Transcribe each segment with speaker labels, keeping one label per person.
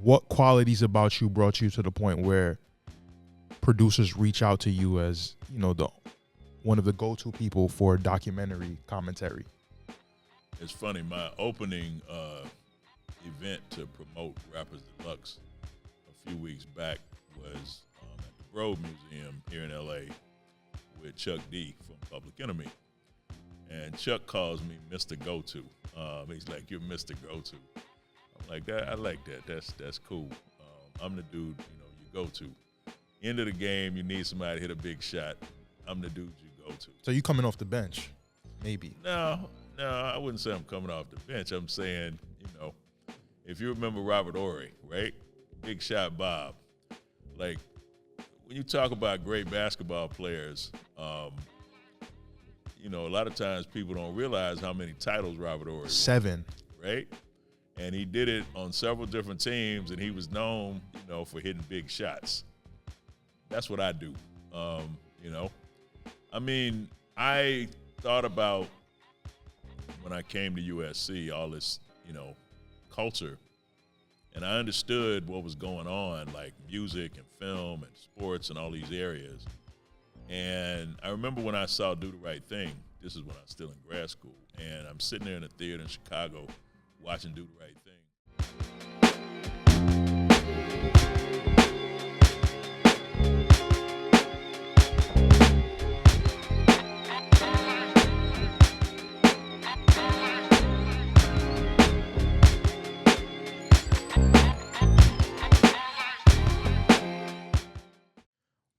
Speaker 1: what qualities about you brought you to the point where producers reach out to you as, the one of the go-to people for documentary commentary?
Speaker 2: It's funny, my opening event to promote Rappers Deluxe a few weeks back was at the Broad Museum here in LA with Chuck D from Public Enemy. And Chuck calls me Mr. Goto. He's like, "You're Mr. Goto." I'm like, I like that. That's cool. I'm the dude, you go to. End of the game, you need somebody to hit a big shot. I'm the dude you go to.
Speaker 1: So you coming off the bench, maybe?
Speaker 2: No, I wouldn't say I'm coming off the bench. I'm saying, if you remember Robert Horry, right? Big Shot Bob. Like, when you talk about great basketball players, a lot of times people don't realize how many titles Robert Horry won.
Speaker 1: 7.
Speaker 2: Right? And he did it on several different teams, and he was known, for hitting big shots. That's what I do, I mean, I thought about when I came to USC, all this, culture, and I understood what was going on, like music and film and sports and all these areas. And I remember when I saw Do the Right Thing, this is when I was still in grad school, and I'm sitting there in a theater in Chicago watching Do the Right Thing.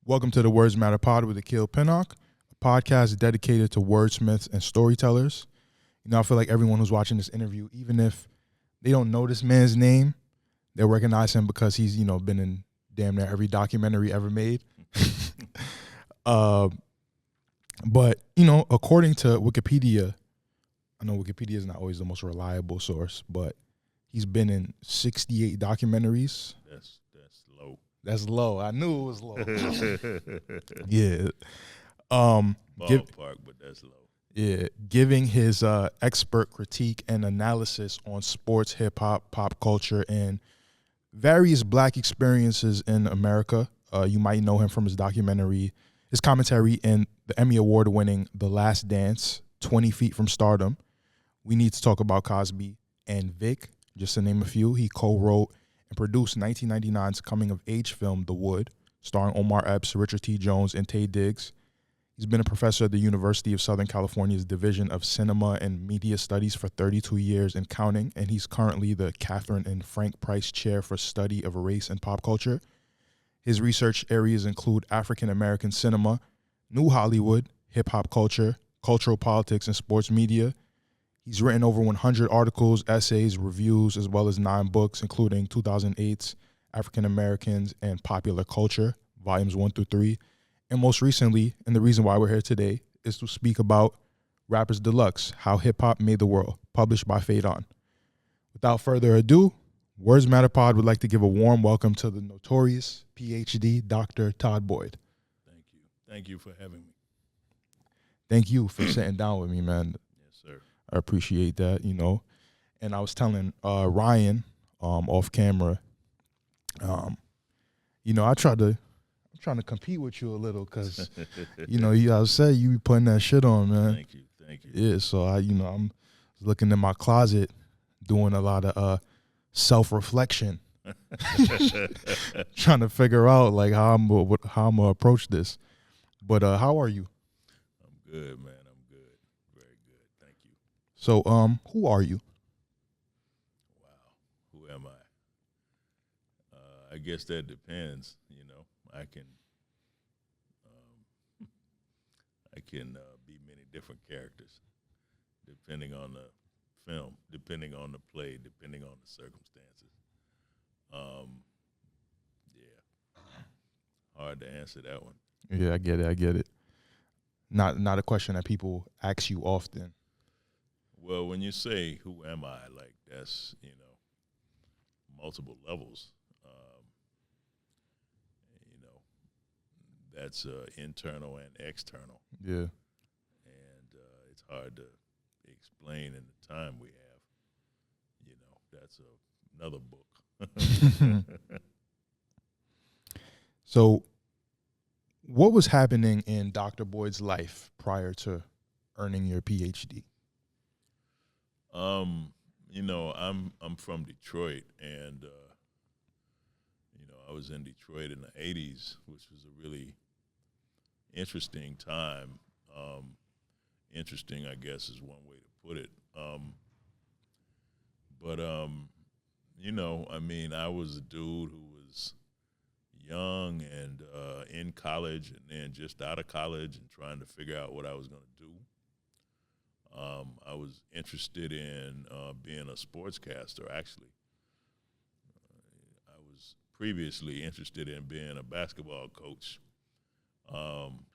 Speaker 1: Welcome to the Words Matter Pod with Akil Pinnock, a podcast dedicated to wordsmiths and storytellers. I feel like everyone who's watching this interview, even if they don't know this man's name, they'll recognize him because he's, been in damn near every documentary ever made. But, according to Wikipedia, I know Wikipedia is not always the most reliable source, but he's been in 68 documentaries.
Speaker 2: That's low.
Speaker 1: That's low. I knew it was low. Yeah.
Speaker 2: Ballpark, but that's low.
Speaker 1: Yeah, giving his expert critique and analysis on sports, hip-hop, pop culture, and various black experiences in America. You might know him from his commentary in the Emmy Award-winning The Last Dance, 20 Feet from Stardom. We Need to Talk About Cosby and Vic, just to name a few. He co-wrote and produced 1999's coming-of-age film, The Wood, starring Omar Epps, Richard T. Jones, and Taye Diggs. He's been a professor at the University of Southern California's Division of Cinema and Media Studies for 32 years and counting, and he's currently the Catherine and Frank Price Chair for Study of Race and Pop Culture. His research areas include African-American cinema, New Hollywood, hip-hop culture, cultural politics, and sports media. He's written over 100 articles, essays, reviews, as well as 9 books, including 2008's African Americans and Popular Culture, volumes 1 through 3. And most recently, and the reason why we're here today, is to speak about Rappers Deluxe, How Hip-Hop Made the World, published by Fade On. Without further ado, Words Matter Pod would like to give a warm welcome to the notorious PhD, Dr. Todd Boyd.
Speaker 2: Thank you. Thank you for having me.
Speaker 1: Thank you for sitting down with me, man.
Speaker 2: Yes, sir.
Speaker 1: I appreciate that, And I was telling Ryan off camera, I'm trying to compete with you a little because, I said you be putting that shit on, man.
Speaker 2: Thank you.
Speaker 1: Yeah, so I'm looking in my closet doing a lot of self-reflection, trying to figure out like how I'm gonna approach this. But how are you?
Speaker 2: I'm good, man. I'm good. Very good. Thank you.
Speaker 1: So who are you?
Speaker 2: Wow. Who am I? I guess that depends. I can be many different characters, depending on the film, depending on the play, depending on the circumstances. Hard to answer that one.
Speaker 1: Yeah, I get it. Not a question that people ask you often.
Speaker 2: Well, when you say who am I, like that's multiple levels. That's internal and external.
Speaker 1: Yeah.
Speaker 2: And it's hard to explain in the time we have. That's another book
Speaker 1: So, what was happening in Dr. Boyd's life prior to earning your PhD?
Speaker 2: I'm from Detroit, and I was in Detroit in the '80s, which was a really interesting time. Interesting, I guess, is one way to put it. But I was a dude who was young and in college, and then just out of college and trying to figure out what I was going to do. I was interested in being a sportscaster, actually. I was previously interested in being a basketball coach,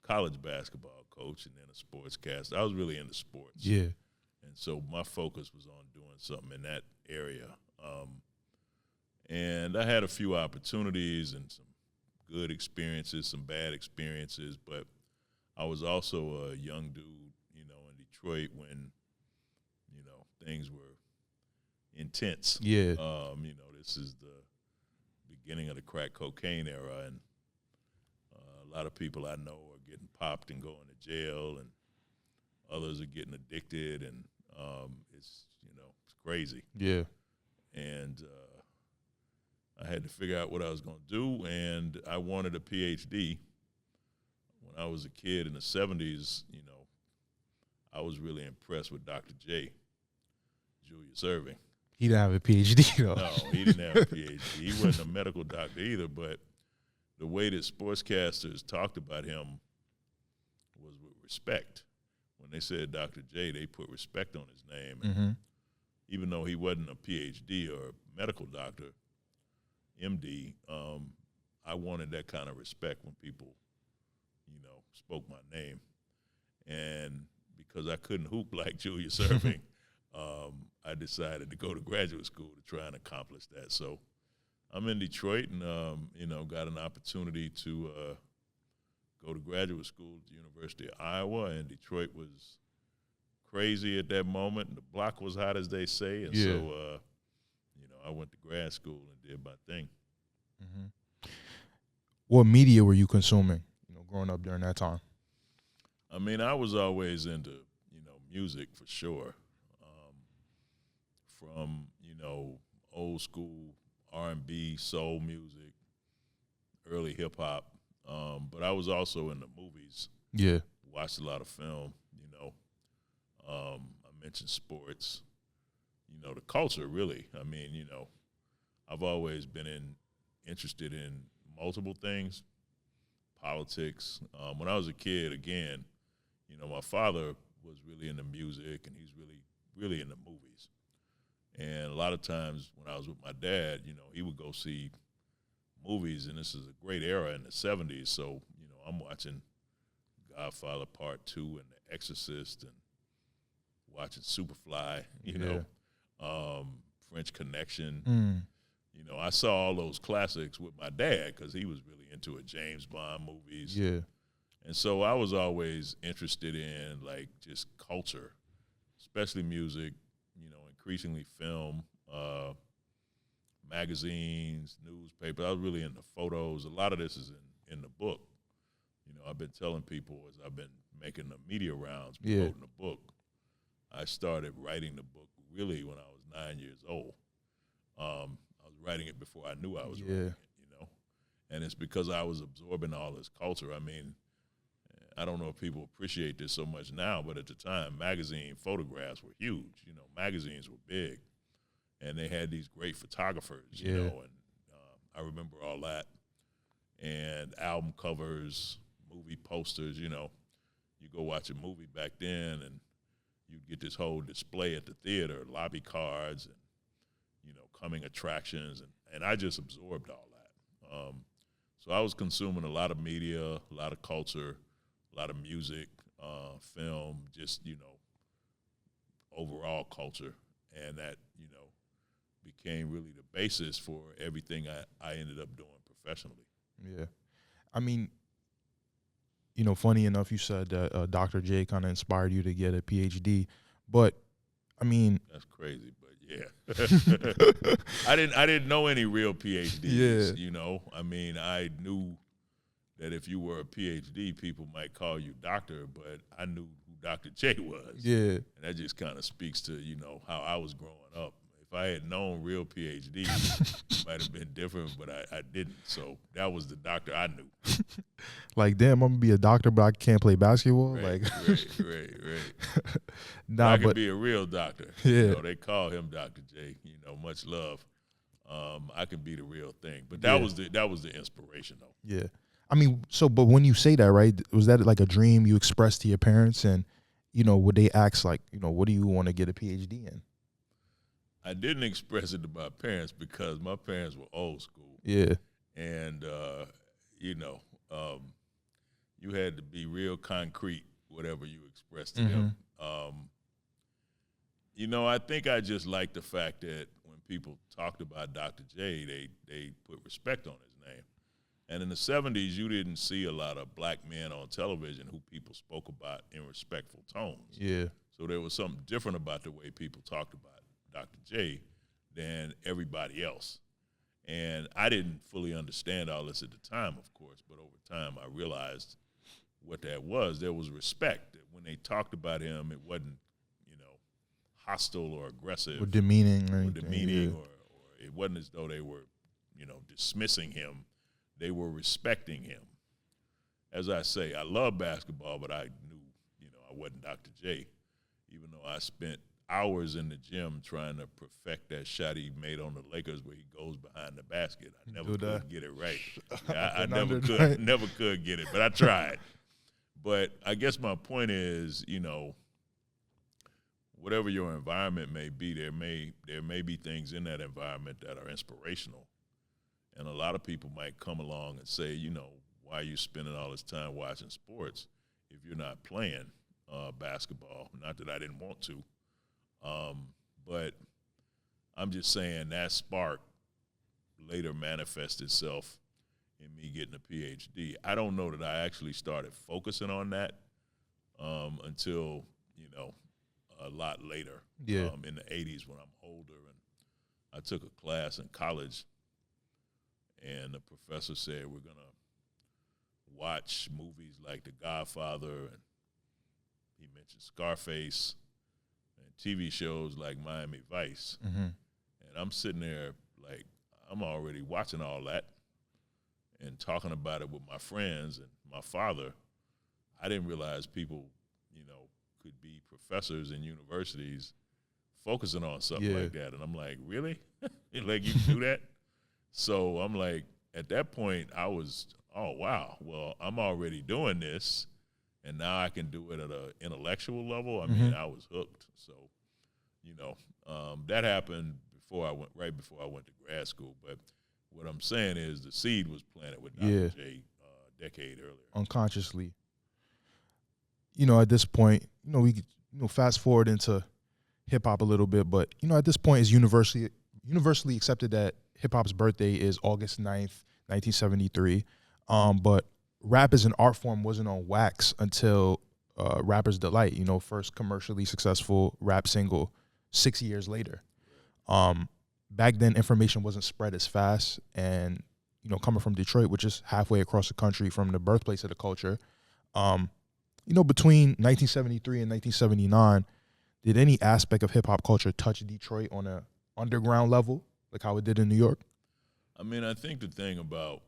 Speaker 2: college basketball coach, and then a sportscaster. I was really into sports.
Speaker 1: Yeah.
Speaker 2: And so my focus was on doing something in that area. And I had a few opportunities and some good experiences, some bad experiences, but I was also a young dude, in Detroit when, things were intense.
Speaker 1: Yeah.
Speaker 2: This is the beginning of the crack cocaine era, and a lot of people I know are getting popped and going to jail, and others are getting addicted, and it's crazy.
Speaker 1: Yeah.
Speaker 2: And I had to figure out what I was going to do, and I wanted a PhD. When I was a kid in the 70s, I was really impressed with Dr. J, Julius Erving.
Speaker 1: He didn't have a PhD, though.
Speaker 2: No, he didn't have a PhD. He wasn't a medical doctor either, but the way that sportscasters talked about him was with respect. When they said Dr. J, they put respect on his name. And even though he wasn't a PhD or a medical doctor, MD, I wanted that kind of respect when people, spoke my name. And because I couldn't hoop like Julius Erving, I decided to go to graduate school to try and accomplish that. So I'm in Detroit and, got an opportunity to go to graduate school at the University of Iowa, and Detroit was crazy at that moment. And the block was hot, as they say. And so, I went to grad school and did my thing.
Speaker 1: What media were you consuming, growing up during that time?
Speaker 2: I was always into, music for sure. From, old school R&B, soul music, early hip-hop. But I was also into movies.
Speaker 1: Yeah.
Speaker 2: Watched a lot of film, I mentioned sports, the culture, really. I've always been interested in multiple things, politics. When I was a kid, again, my father was really into music, and he's really, really into movies. And a lot of times when I was with my dad, he would go see movies, and this is a great era in the 70s. So, I'm watching Godfather Part 2 and The Exorcist and watching Superfly, French Connection. I saw all those classics with my dad because he was really into it, James Bond movies.
Speaker 1: Yeah.
Speaker 2: And so I was always interested in, like, just culture, especially music, increasingly film, magazines, newspapers. I was really into photos. A lot of this is in the book. I've been telling people as I've been making the media rounds, promoting the book, I started writing the book really when I was 9 years old. I was writing it before I knew I was writing it, And it's because I was absorbing all this culture. I don't know if people appreciate this so much now, but at the time, magazine photographs were huge. Magazines were big, and they had these great photographers, and I remember all that. And album covers, movie posters, you go watch a movie back then, and you'd get this whole display at the theater, lobby cards, and, coming attractions, and I just absorbed all that. So I was consuming a lot of media, a lot of culture, a lot of music, film, just, overall culture. And that, became really the basis for everything I ended up doing professionally.
Speaker 1: Yeah. Funny enough, you said that Dr. J kind of inspired you to get a PhD. But,
Speaker 2: That's crazy, but Yeah. I didn't know any real PhDs.
Speaker 1: Yeah.
Speaker 2: You know, I mean, I knew that if you were a PhD, people might call you doctor, but I knew who Dr. J was.
Speaker 1: Yeah.
Speaker 2: And that just kind of speaks to, you know, how I was growing up. If I had known real PhDs, it might have been different, but I didn't. So that was the doctor I knew.
Speaker 1: Like, damn, I'm gonna be a doctor, but I can't play basketball.
Speaker 2: Right,
Speaker 1: like,
Speaker 2: right.
Speaker 1: nah,
Speaker 2: I could
Speaker 1: but
Speaker 2: be a real doctor.
Speaker 1: Yeah.
Speaker 2: You know, they call him Dr. J. You know, much love. I can be the real thing. But that was the inspiration, though.
Speaker 1: yeah. I mean, but when you say that, right, was that like a dream you expressed to your parents, and you know, would they ask like, you know, what do you want to get a PhD in?
Speaker 2: I didn't express it to my parents because my parents were old school.
Speaker 1: Yeah.
Speaker 2: And, you know, you had to be real concrete, whatever you expressed to them. You know, I think I just liked the fact that when people talked about Dr. J, they put respect on his name. And in the 70s, you didn't see a lot of black men on television who people spoke about in respectful tones.
Speaker 1: Yeah.
Speaker 2: So there was something different about the way people talked about Dr. J than everybody else. And I didn't fully understand all this at the time, of course, but over time I realized what that was. There was respect. That when they talked about him, it wasn't, you know, hostile or aggressive.
Speaker 1: Or demeaning.
Speaker 2: Or demeaning, or it wasn't as though they were, you know, dismissing him. They were respecting him. As I say, I love basketball, but I knew, you know, I wasn't Dr. J, even though I spent hours in the gym trying to perfect that shot he made on the Lakers where he goes behind the basket. I never could get it right. I never could get it, but I tried. But I guess my point is, you know, whatever your environment may be, there may be things in that environment that are inspirational. And a lot of people might come along and say, you know, why are you spending all this time watching sports if you're not playing basketball? Not that I didn't want to. But I'm just saying that spark later manifested itself in me getting a PhD. I don't know that I actually started focusing on that until, you know, a lot later. In the 80s when I'm older. And I took a class in college, and the professor said we're going to watch movies like The Godfather, and he mentioned Scarface, and TV shows like Miami Vice. And I'm sitting there like, I'm already watching all that and talking about it with my friends and my father. I didn't realize people, you know, could be professors in universities focusing on something like that. And I'm like, really? Like, you can do that? So I'm like, at that point, I was, oh, wow, well, I'm already doing this, and now I can do it at an intellectual level. I mean, I was hooked. So, you know, that happened right before I went to grad school. But what I'm saying is the seed was planted with Dr. J a decade earlier.
Speaker 1: Unconsciously. You know, at this point, you know, we could, you know, fast forward into hip hop a little bit, but you know, at this point, it's universally accepted that hip hop's birthday is August 9th, 1973. But rap as an art form wasn't on wax until Rapper's Delight, you know, first commercially successful rap single 6 years later. Back then, information wasn't spread as fast, and you know, coming from Detroit, which is halfway across the country from the birthplace of the culture, you know, between 1973 and 1979, did any aspect of hip hop culture touch Detroit on a underground level, like how it did in New York?
Speaker 2: I mean, I think the thing about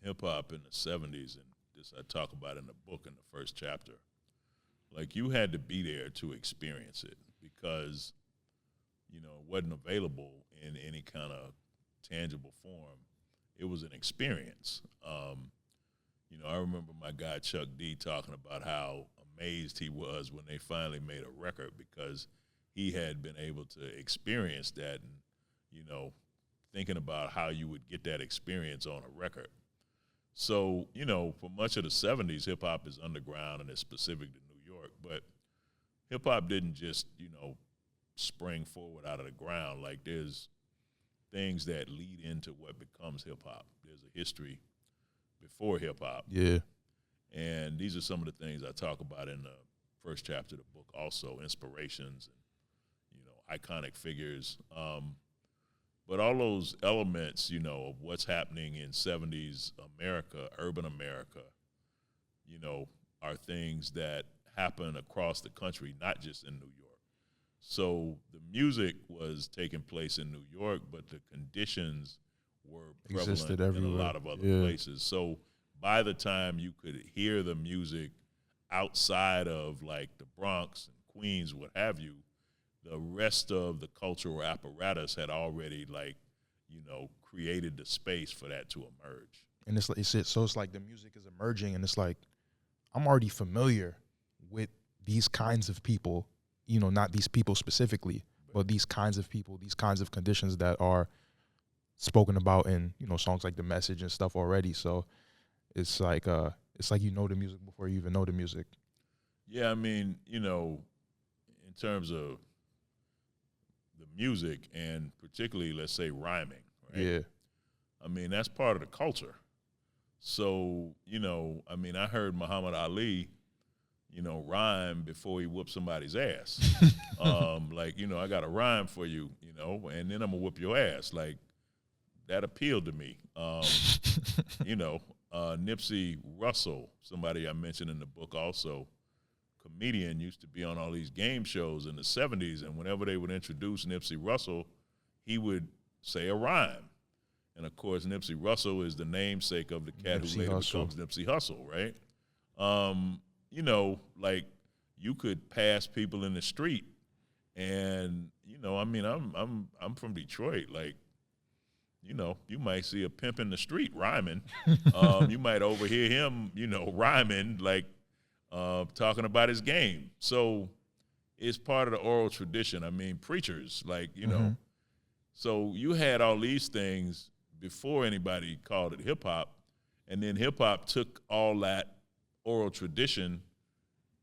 Speaker 2: hip hop in the 70s, and this I talk about in the book in the first chapter, like you had to be there to experience it because, you know, it wasn't available in any kind of tangible form. It was an experience. You know, I remember my guy Chuck D talking about how amazed he was when they finally made a record because he had been able to experience that and, you know, thinking about how you would get that experience on a record. So, you know, for much of the 70s, hip-hop is underground and it's specific to New York, but hip-hop didn't just, you know, spring forward out of the ground. Like there's things that lead into what becomes hip-hop. There's a history before hip-hop.
Speaker 1: Yeah.
Speaker 2: And these are some of the things I talk about in the first chapter of the book also, inspirations and, you know, iconic figures. But all those elements, of what's happening in 70s America, urban America, are things that happen across the country, not just in New York. So the music was taking place in New York, but the conditions were prevalent in a lot of other places. So by the time you could hear the music outside of like the Bronx and Queens, what have you, the rest of the cultural apparatus had already created the space for that to emerge.
Speaker 1: And it's like the music is emerging, and it's like I'm already familiar with these kinds of people, not these people specifically, but these kinds of people, these kinds of conditions that are spoken about in, songs like The Message and stuff already. So it's like the music before you even know the music.
Speaker 2: Yeah, I mean, in terms of the music and particularly, let's say, rhyming, right?
Speaker 1: Yeah.
Speaker 2: I mean, that's part of the culture. So, I heard Muhammad Ali, rhyme before he whooped somebody's ass. I got a rhyme for you, and then I'm gonna whoop your ass. Like, that appealed to me. Nipsey Russell, somebody I mentioned in the book also, comedian, used to be on all these game shows in the 70s, and whenever they would introduce Nipsey Russell, he would say a rhyme. And, of course, Nipsey Russell is the namesake of the cat who later becomes Nipsey Hussle, right? You could pass people in the street, and, I'm from Detroit. Like, you might see a pimp in the street rhyming. You might overhear him, rhyming, like, talking about his game. So it's part of the oral tradition. I mean, preachers, like, So you had all these things before anybody called it hip-hop, and then hip-hop took all that oral tradition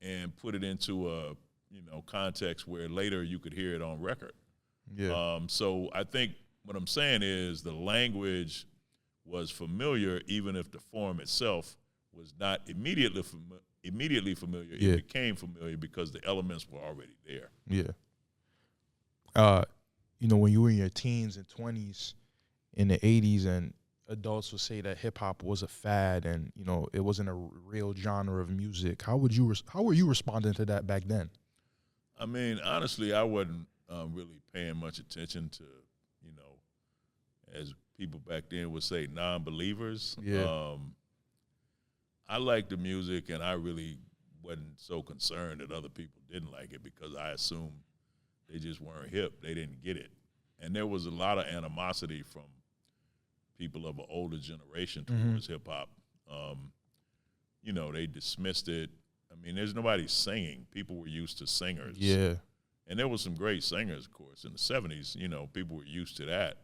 Speaker 2: and put it into a, context where later you could hear it on record.
Speaker 1: Yeah.
Speaker 2: So I think what I'm saying is the language was familiar, even if the form itself was not immediately familiar.
Speaker 1: Yeah.
Speaker 2: It became familiar because the elements were already there.
Speaker 1: Yeah. When you were in your teens and 20s in the 80s, and adults would say that hip hop was a fad and, it wasn't a real genre of music, how were you responding to that back then?
Speaker 2: I mean, honestly, I wasn't really paying much attention to, as people back then would say, non-believers.
Speaker 1: Yeah.
Speaker 2: I liked the music, and I really wasn't so concerned that other people didn't like it because I assumed they just weren't hip. They didn't get it. And there was a lot of animosity from people of an older generation towards hip-hop. They dismissed it. I mean, there's nobody singing. People were used to singers.
Speaker 1: Yeah.
Speaker 2: And there were some great singers, of course. In the 70s, people were used to that.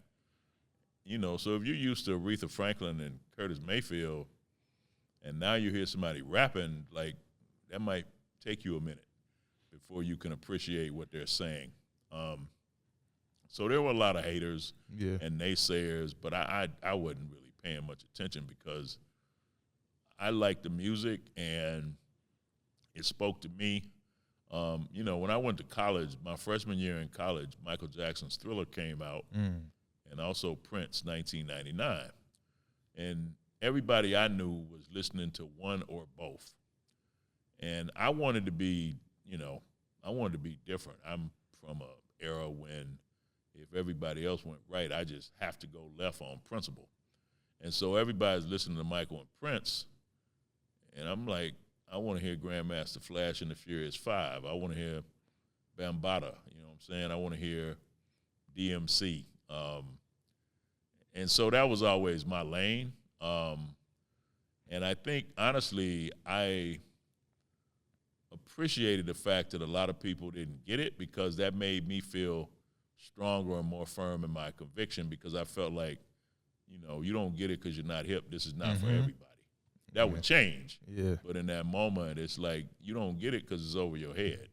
Speaker 2: So if you're used to Aretha Franklin and Curtis Mayfield, and now you hear somebody rapping, like, that might take you a minute before you can appreciate what they're saying. So there were a lot of haters and naysayers, but I wasn't really paying much attention because I liked the music and it spoke to me. When I went to college, my freshman year in college, Michael Jackson's Thriller came out, and also Prince, 1999. And everybody I knew was listening to one or both. And I wanted to be, different. I'm from an era when if everybody else went right, I just have to go left on principle. And so everybody's listening to Michael and Prince, and I'm like, I want to hear Grandmaster Flash and the Furious Five. I want to hear Bambaataa, you know what I'm saying? I want to hear DMC. And so that was always my lane. And I think, honestly, I appreciated the fact that a lot of people didn't get it because that made me feel stronger and more firm in my conviction because I felt like, you don't get it because you're not hip. This is not for everybody. That would change.
Speaker 1: Yeah.
Speaker 2: But in that moment, it's like you don't get it because it's over your head.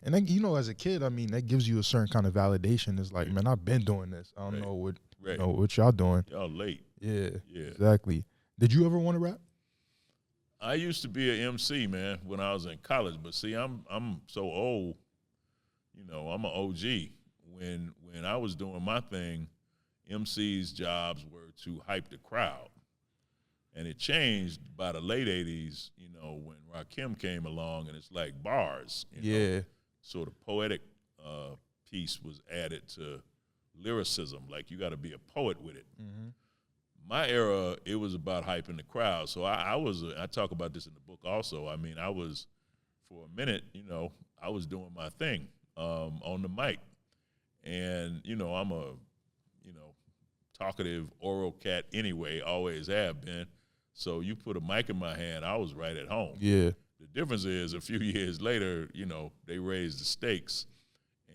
Speaker 1: And then, as a kid, I mean, that gives you a certain kind of validation. It's like, man, I've been doing this. I don't know what y'all doing.
Speaker 2: Y'all late.
Speaker 1: Yeah, exactly. Did you ever want to rap?
Speaker 2: I used to be an MC, man, when I was in college. But see, I'm so old. I'm an OG. When I was doing my thing, MC's jobs were to hype the crowd. And it changed by the late 80s, when Rakim came along, and it's like bars. Sort of poetic piece was added to lyricism. Like, you got to be a poet with it.
Speaker 1: Mm-hmm.
Speaker 2: My era, it was about hyping the crowd. So I talk about this in the book also. I mean, I was, for a minute, I was doing my thing on the mic. And, I'm a, talkative oral cat anyway, always have been. So you put a mic in my hand, I was right at home.
Speaker 1: Yeah.
Speaker 2: The difference is a few years later, they raised the stakes,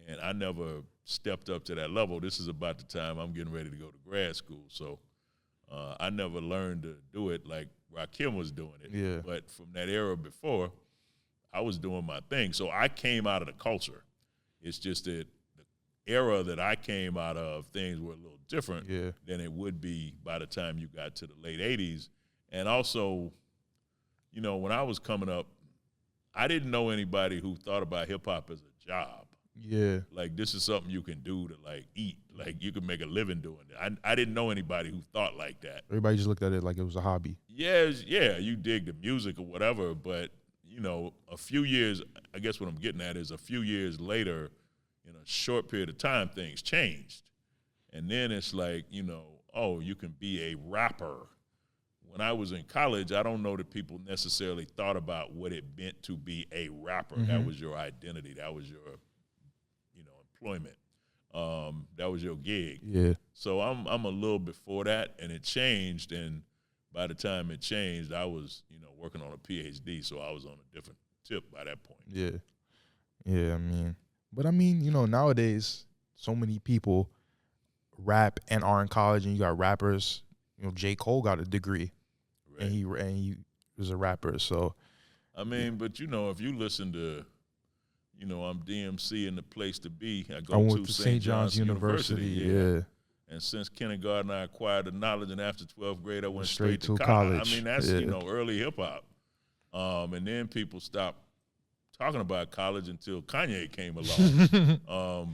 Speaker 2: and I never stepped up to that level. This is about the time I'm getting ready to go to grad school. So I never learned to do it like Rakim was doing it.
Speaker 1: Yeah.
Speaker 2: But from that era before, I was doing my thing. So I came out of the culture. It's just that the era that I came out of, things were a little different than it would be by the time you got to the late 80s. And also, when I was coming up, I didn't know anybody who thought about hip-hop as a job.
Speaker 1: Yeah.
Speaker 2: Like, this is something you can do to, like, eat. Like, you can make a living doing it. I didn't know anybody who thought like that.
Speaker 1: Everybody just looked at it like it was a hobby.
Speaker 2: Yeah, you dig the music or whatever, but, a few years, I guess what I'm getting at is a few years later, in a short period of time, things changed. And then it's like, oh, you can be a rapper. When I was in college, I don't know that people necessarily thought about what it meant to be a rapper. Mm-hmm. That was your identity. That was your, employment. That was your gig.
Speaker 1: Yeah.
Speaker 2: So I'm a little before that, and it changed. And by the time it changed, I was, working on a PhD, so I was on a different tip by that point.
Speaker 1: Yeah. Yeah, nowadays, so many people rap and are in college, and you got rappers. J. Cole got a degree. Right. And he was a rapper, so.
Speaker 2: But if you listen to, I'm DMC in the place to be. I went to St. John's University.
Speaker 1: Yeah.
Speaker 2: And since kindergarten, I acquired the knowledge, and after 12th grade, I went
Speaker 1: straight
Speaker 2: to
Speaker 1: college.
Speaker 2: That's, early hip-hop. And then people stopped talking about college until Kanye came along,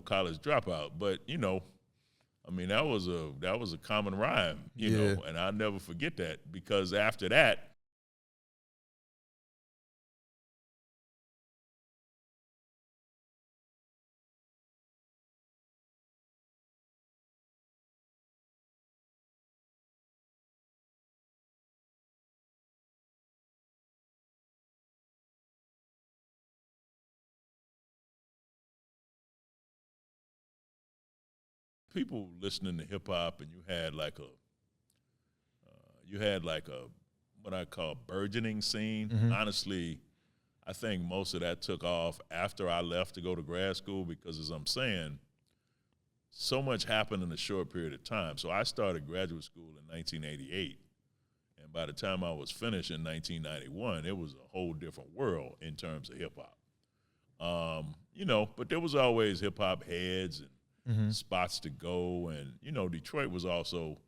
Speaker 2: college dropout. But, that was a common rhyme, and I'll never forget that, because after that, people listening to hip hop, and you had like a what I call burgeoning scene.
Speaker 1: Mm-hmm.
Speaker 2: Honestly, I think most of that took off after I left to go to grad school, because, as I'm saying, so much happened in a short period of time. So I started graduate school in 1988, and by the time I was finished in 1991, it was a whole different world in terms of hip hop. But there was always hip hop heads and spots to go, and Detroit was also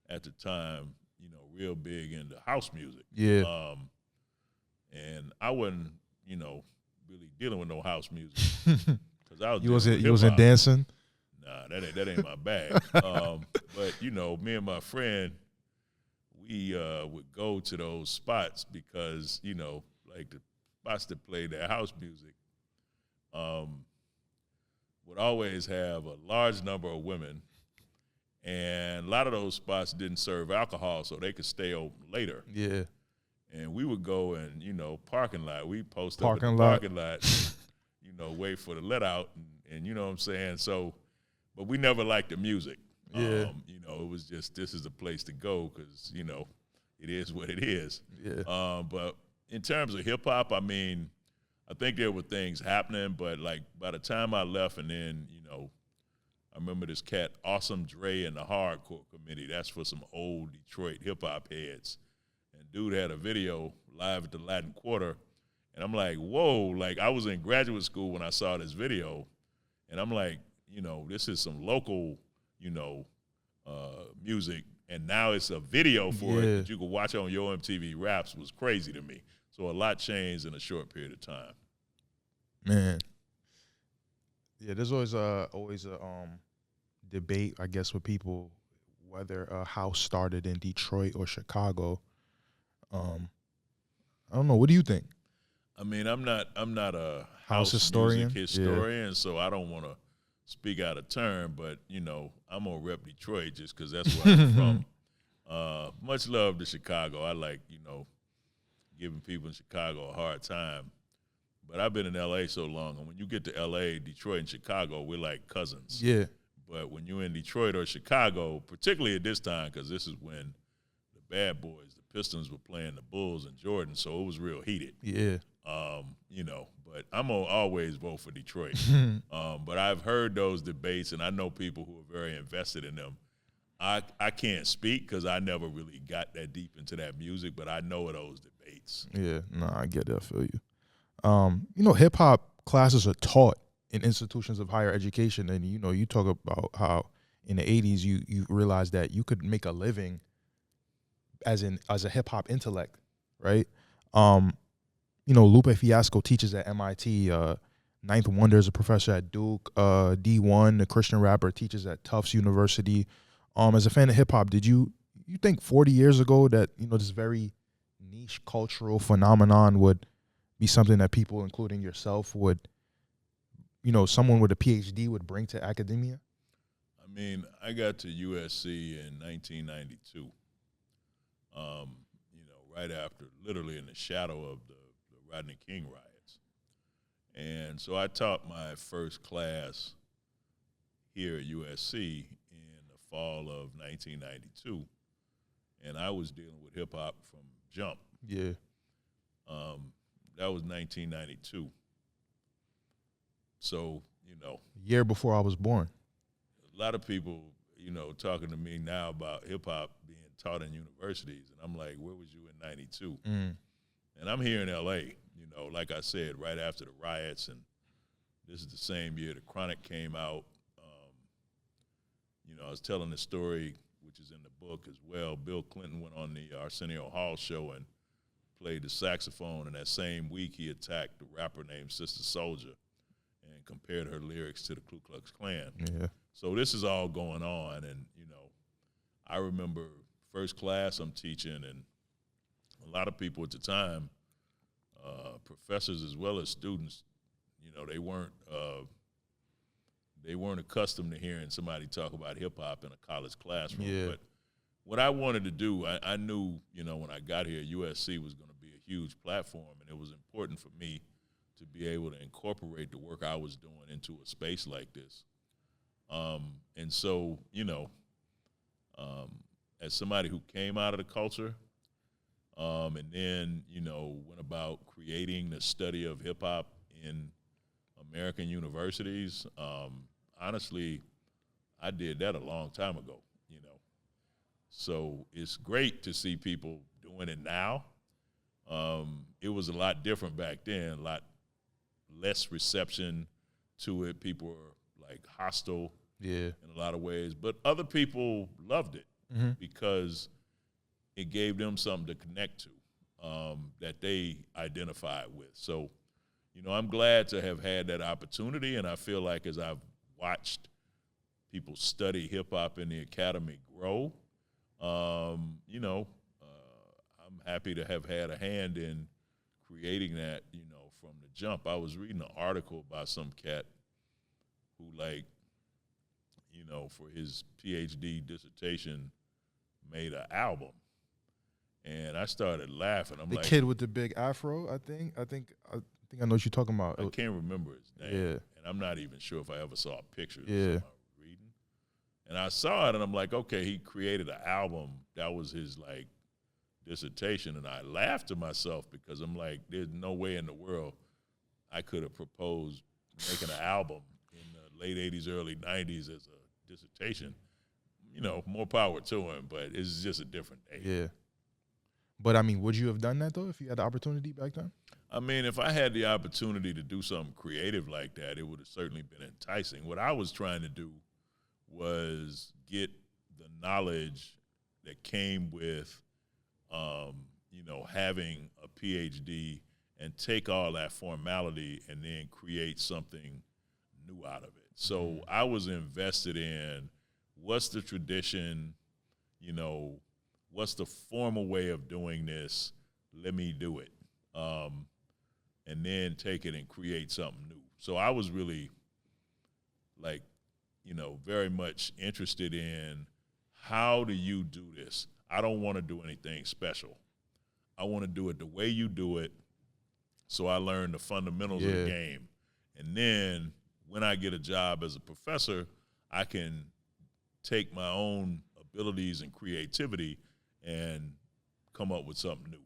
Speaker 2: at the time real big into house music.
Speaker 1: Yeah.
Speaker 2: And I wasn't really dealing with no house music, because I was
Speaker 1: you wasn't dancing.
Speaker 2: Nah, that ain't my bag. But me and my friend, we would go to those spots because like the spots that played their house music would always have a large number of women, and a lot of those spots didn't serve alcohol, so they could stay open later.
Speaker 1: Yeah.
Speaker 2: And we would go and, parking lot. We post up in the parking lot, wait for the let out, and you know what I'm saying? So, but we never liked the music.
Speaker 1: Yeah.
Speaker 2: It was just, this is the place to go, because, it is what it is.
Speaker 1: Yeah.
Speaker 2: But in terms of hip-hop, I think there were things happening, but like by the time I left, and then, I remember this cat, Awesome Dre, and the Hardcore Committee. That's for some old Detroit hip-hop heads. And dude had a video live at the Latin Quarter, and I'm like, whoa, like I was in graduate school when I saw this video, and I'm like, this is some local, music, and now it's a video for it that you could watch on Yo MTV Raps. Was crazy to me. So a lot changed in a short period of time.
Speaker 1: Man, Yeah, there's always a debate, I guess, with people whether a house started in Detroit or Chicago. Um, I don't know. What do you think?
Speaker 2: I mean, I'm not a
Speaker 1: House
Speaker 2: house music
Speaker 1: historian? Yeah.
Speaker 2: historian, so I don't want to speak out of turn. But I'm gonna rep Detroit just because that's where I'm from. Much love to Chicago. I like giving people in Chicago a hard time. But I've been in LA so long, and when you get to LA, Detroit, and Chicago, we're like cousins.
Speaker 1: Yeah.
Speaker 2: But when you're in Detroit or Chicago, particularly at this time, because this is when the Bad Boys, the Pistons, were playing the Bulls and Jordan, so it was real heated.
Speaker 1: Yeah.
Speaker 2: But I'm gonna always vote for Detroit. But I've heard those debates, and I know people who are very invested in them. I can't speak because I never really got that deep into that music, but I know of those debates.
Speaker 1: Yeah. No, I get it. I feel you. Hip hop classes are taught in institutions of higher education, and you talk about how in the '80s you realized that you could make a living as a hip hop intellect, right? Lupe Fiasco teaches at MIT. Ninth Wonder is a professor at Duke. D1, the Christian rapper, teaches at Tufts University. As a fan of hip hop, did you think 40 years ago that this very niche cultural phenomenon would be something that people, including yourself, would someone with a PhD would bring to academia?
Speaker 2: I mean, I got to USC in 1992. Right after, literally in the shadow of the Rodney King riots. And so I taught my first class here at USC in the fall of 1992, and I was dealing with hip hop from jump.
Speaker 1: Yeah.
Speaker 2: That was 1992. So,
Speaker 1: Year before I was born.
Speaker 2: a lot of people, talking to me now about hip hop being taught in universities, and I'm like, where was you in 92? And I'm here in LA, like I said, right after the riots, and this is the same year the Chronic came out. I was telling the story, which is in the book as well. Bill Clinton went on the Arsenio Hall show and played the saxophone, and that same week he attacked a rapper named Sister Soldier and compared her lyrics to the Ku Klux Klan.
Speaker 1: Yeah.
Speaker 2: So this is all going on, and I remember first class I'm teaching, and a lot of people at the time, professors as well as students, they weren't accustomed to hearing somebody talk about hip hop in a college classroom.
Speaker 1: Yeah.
Speaker 2: But what I wanted to do, I knew, when I got here, USC was going to be a huge platform, and it was important for me to be able to incorporate the work I was doing into a space like this. And so, as somebody who came out of the culture, and then, went about creating the study of hip hop in American universities, honestly, I did that a long time ago, So it's great to see people doing it now. It was a lot different back then, a lot less reception to it. People were like hostile in a lot of ways, but other people loved it because it gave them something to connect to that they identified with. So, I'm glad to have had that opportunity, and I feel like as I've watched people study hip-hop in the academy grow, I'm happy to have had a hand in creating that, from the jump. I was reading an article by some cat who, for his PhD dissertation, made an album. And I started laughing. I'm
Speaker 1: the
Speaker 2: like,
Speaker 1: kid with the big afro, I think I know what you're talking about.
Speaker 2: I can't remember his name.
Speaker 1: Yeah.
Speaker 2: And I'm not even sure if I ever saw a picture of
Speaker 1: Yeah.
Speaker 2: something I was reading. And I saw it, and I'm like, okay, he created an album. That was his, dissertation. And I laughed to myself because I'm like, there's no way in the world I could have proposed making an album in the late 80s, early 90s as a dissertation. More power to him, but it's just a different day.
Speaker 1: Yeah. But, I mean, would you have done that, though, if you had the opportunity back then?
Speaker 2: I mean, if I had the opportunity to do something creative like that, it would have certainly been enticing. What I was trying to do was get the knowledge that came with, having a PhD and take all that formality and then create something new out of it. So I was invested in what's the tradition, you know, what's the formal way of doing this? Let me do it. And then take it and create something new. So I was really like, you know, very much interested in how do you do this? I don't want to do anything special. I want to do it the way you do it. So I learned the fundamentals of the game. And then when I get a job as a professor, I can take my own abilities and creativity and come up with something new.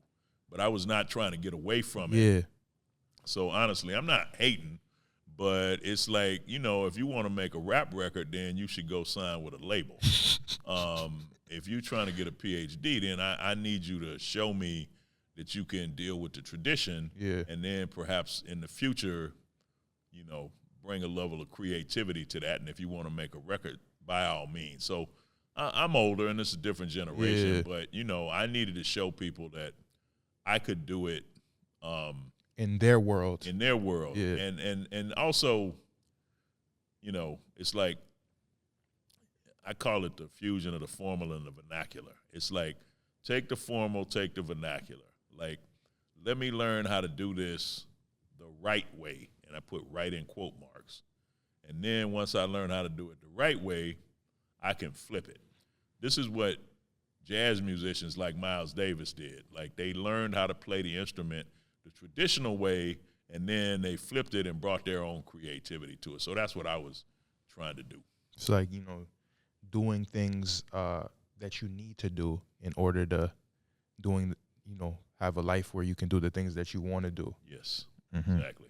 Speaker 2: But I was not trying to get away from it.
Speaker 1: Yeah.
Speaker 2: So honestly, I'm not hating, but it's like, you know, if you want to make a rap record, then you should go sign with a label. If you're trying to get a PhD, then I need you to show me that you can deal with the tradition, and then perhaps in the future, you know, bring a level of creativity to that. And if you want to make a record, by all means. So I'm older, and it's a different generation, but, you know, I needed to show people that I could do it
Speaker 1: in their world.
Speaker 2: And also, you know, it's like, I call it the fusion of the formal and the vernacular. It's like, take the formal, take the vernacular. Like, let me learn how to do this the right way, and I put right in quote marks. And then once I learn how to do it the right way, I can flip it. This is what jazz musicians like Miles Davis did. Like, they learned how to play the instrument the traditional way, and then they flipped it and brought their own creativity to it. So that's what I was trying to do.
Speaker 1: It's like, you know, doing things that you need to do in order to have a life where you can do the things that you want to do.
Speaker 2: Yes, exactly.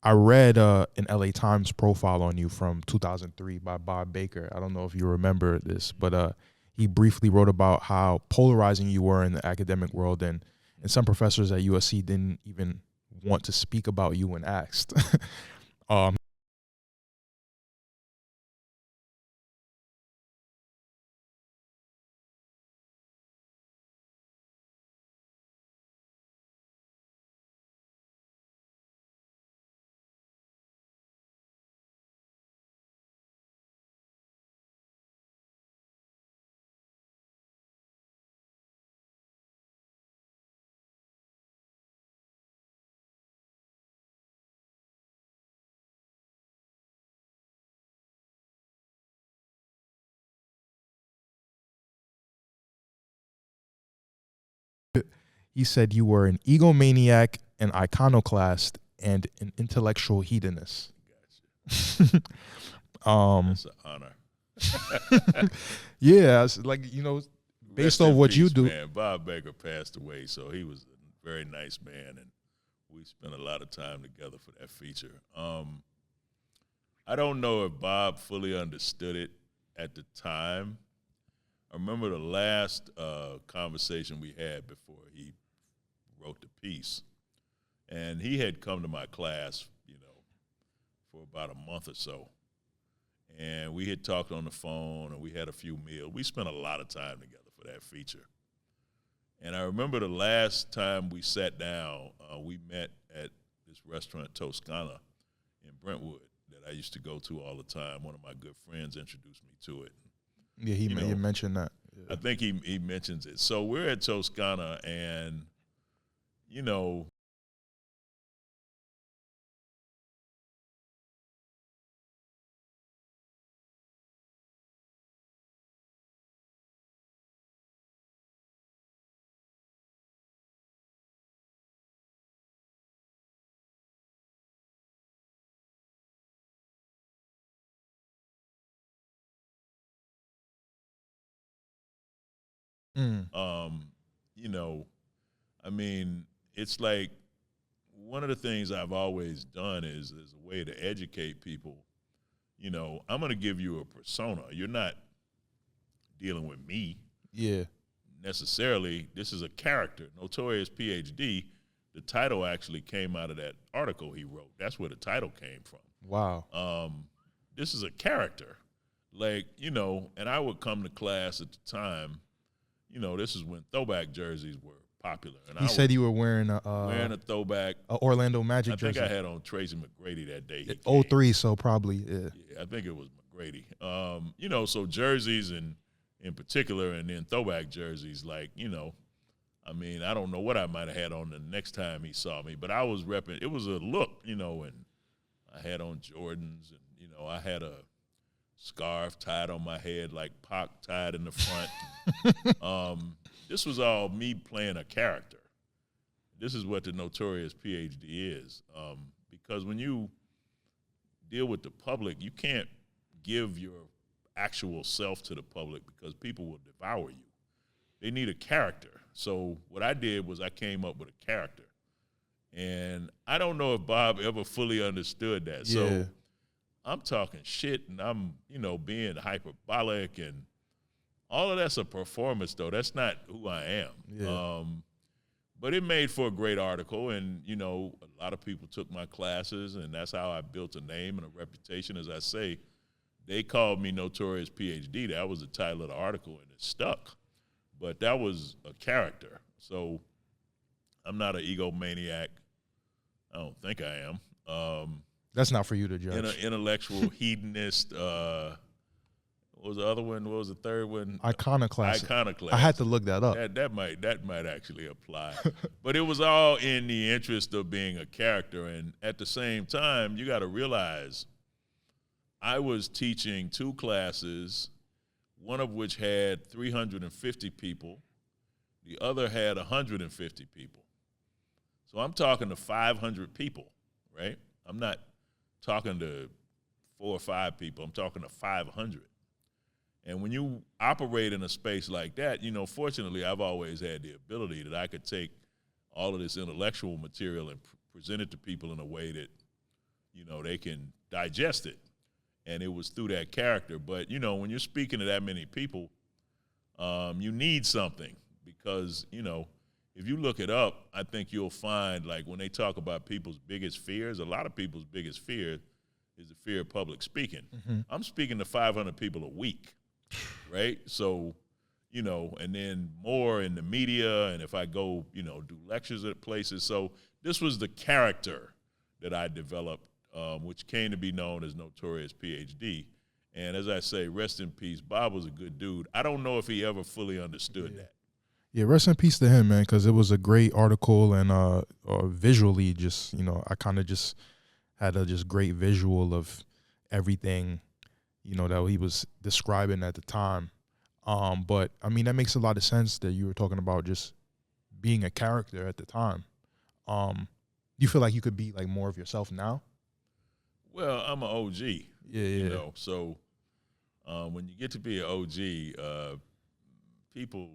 Speaker 1: I read an LA Times profile on you from 2003 by Bob Baker. I don't know if you remember this, but he briefly wrote about how polarizing you were in the academic world, and some professors at USC didn't even want to speak about you when asked. He said you were an egomaniac, an iconoclast, and an intellectual hedonist.
Speaker 2: Gotcha. That's an honor.
Speaker 1: Yeah, it's like, you know, based on what you do.
Speaker 2: Man, Bob Baker passed away, so he was a very nice man, and we spent a lot of time together for that feature. I don't know if Bob fully understood it at the time. I remember the last conversation we had before he wrote the piece, and he had come to my class, you know, for about a month or so, and we had talked on the phone, and we had a few meals. We spent a lot of time together for that feature. And I remember the last time we sat down, we met at this restaurant, Toscana, in Brentwood, that I used to go to all the time. One of my good friends introduced me to it.
Speaker 1: Yeah, he mentioned that. Yeah.
Speaker 2: I think he mentions it. So we're at Toscana, and, you know, you know, I mean, it's like one of the things I've always done is a way to educate people. You know, I'm going to give you a persona. You're not dealing with me.
Speaker 1: Yeah.
Speaker 2: Necessarily. This is a character. Notorious PhD. The title actually came out of that article he wrote. That's where the title came from.
Speaker 1: Wow.
Speaker 2: This is a character. Like, you know, and I would come to class at the time. You know, this is when throwback jerseys were popular. And
Speaker 1: He said you were wearing
Speaker 2: wearing a throwback.
Speaker 1: A Orlando Magic jersey.
Speaker 2: I think I had on Tracy McGrady that day.
Speaker 1: 03, so probably, yeah.
Speaker 2: Yeah, I think it was McGrady. You know, so jerseys and in particular, and then throwback jerseys, like, you know, I mean, I don't know what I might have had on the next time he saw me, but I was repping. It was a look, you know, and I had on Jordans, and, you know, I had a scarf tied on my head like Pac tied in the front. This was all me playing a character. This is what the Notorious PhD is. Because when you deal with the public, you can't give your actual self to the public because people will devour you. They need a character. So what I did was I came up with a character. And I don't know if Bob ever fully understood that.
Speaker 1: Yeah.
Speaker 2: So I'm talking shit, and I'm, you know, being hyperbolic, and all of that's a performance, though. That's not who I am.
Speaker 1: Yeah.
Speaker 2: But it made for a great article, and, you know, a lot of people took my classes, and that's how I built a name and a reputation. As I say, they called me Notorious PhD. That was the title of the article, and it stuck. But that was a character. So I'm not an egomaniac. I don't think I am.
Speaker 1: That's not for you to judge.
Speaker 2: Intellectual hedonist. What was the other one? What was the third one?
Speaker 1: Iconoclast.
Speaker 2: Iconoclast.
Speaker 1: I had to look that up.
Speaker 2: That might actually apply. But it was all in the interest of being a character. And at the same time, you got to realize I was teaching 2 classes, one of which had 350 people. The other had 150 people. So I'm talking to 500 people, right? I'm not talking to 4 or 5 people. I'm talking to 500. And when you operate in a space like that, you know, fortunately, I've always had the ability that I could take all of this intellectual material and present it to people in a way that, you know, they can digest it. And it was through that character. But, you know, when you're speaking to that many people, you need something because, you know, if you look it up, I think you'll find, like, when they talk about people's biggest fears, a lot of people's biggest fear is the fear of public speaking. Mm-hmm. I'm speaking to 500 people a week, right? So, you know, and then more in the media, and if I go, you know, do lectures at places. So this was the character that I developed, which came to be known as Notorious PhD. And as I say, rest in peace, Bob was a good dude. I don't know if he ever fully understood that.
Speaker 1: Yeah, rest in peace to him, man, because it was a great article, and visually, just, you know, I kind of just had a just great visual of everything, you know, that he was describing at the time. But I mean, that makes a lot of sense that you were talking about just being a character at the time. Do you feel like you could be like more of yourself now?
Speaker 2: Well, I'm an OG.
Speaker 1: Yeah.
Speaker 2: You know, so when you get to be an OG, people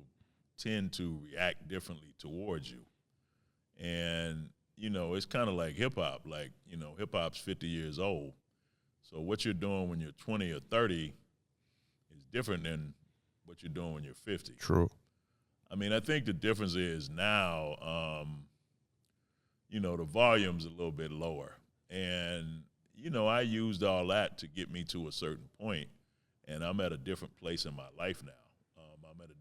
Speaker 2: tend to react differently towards you. And, you know, it's kind of like hip-hop. Like, you know, hip-hop's 50 years old. So what you're doing when you're 20 or 30 is different than what you're doing when you're 50.
Speaker 1: True.
Speaker 2: I mean, I think the difference is now, you know, the volume's a little bit lower. And, you know, I used all that to get me to a certain point, and I'm at a different place in my life now. I'm at a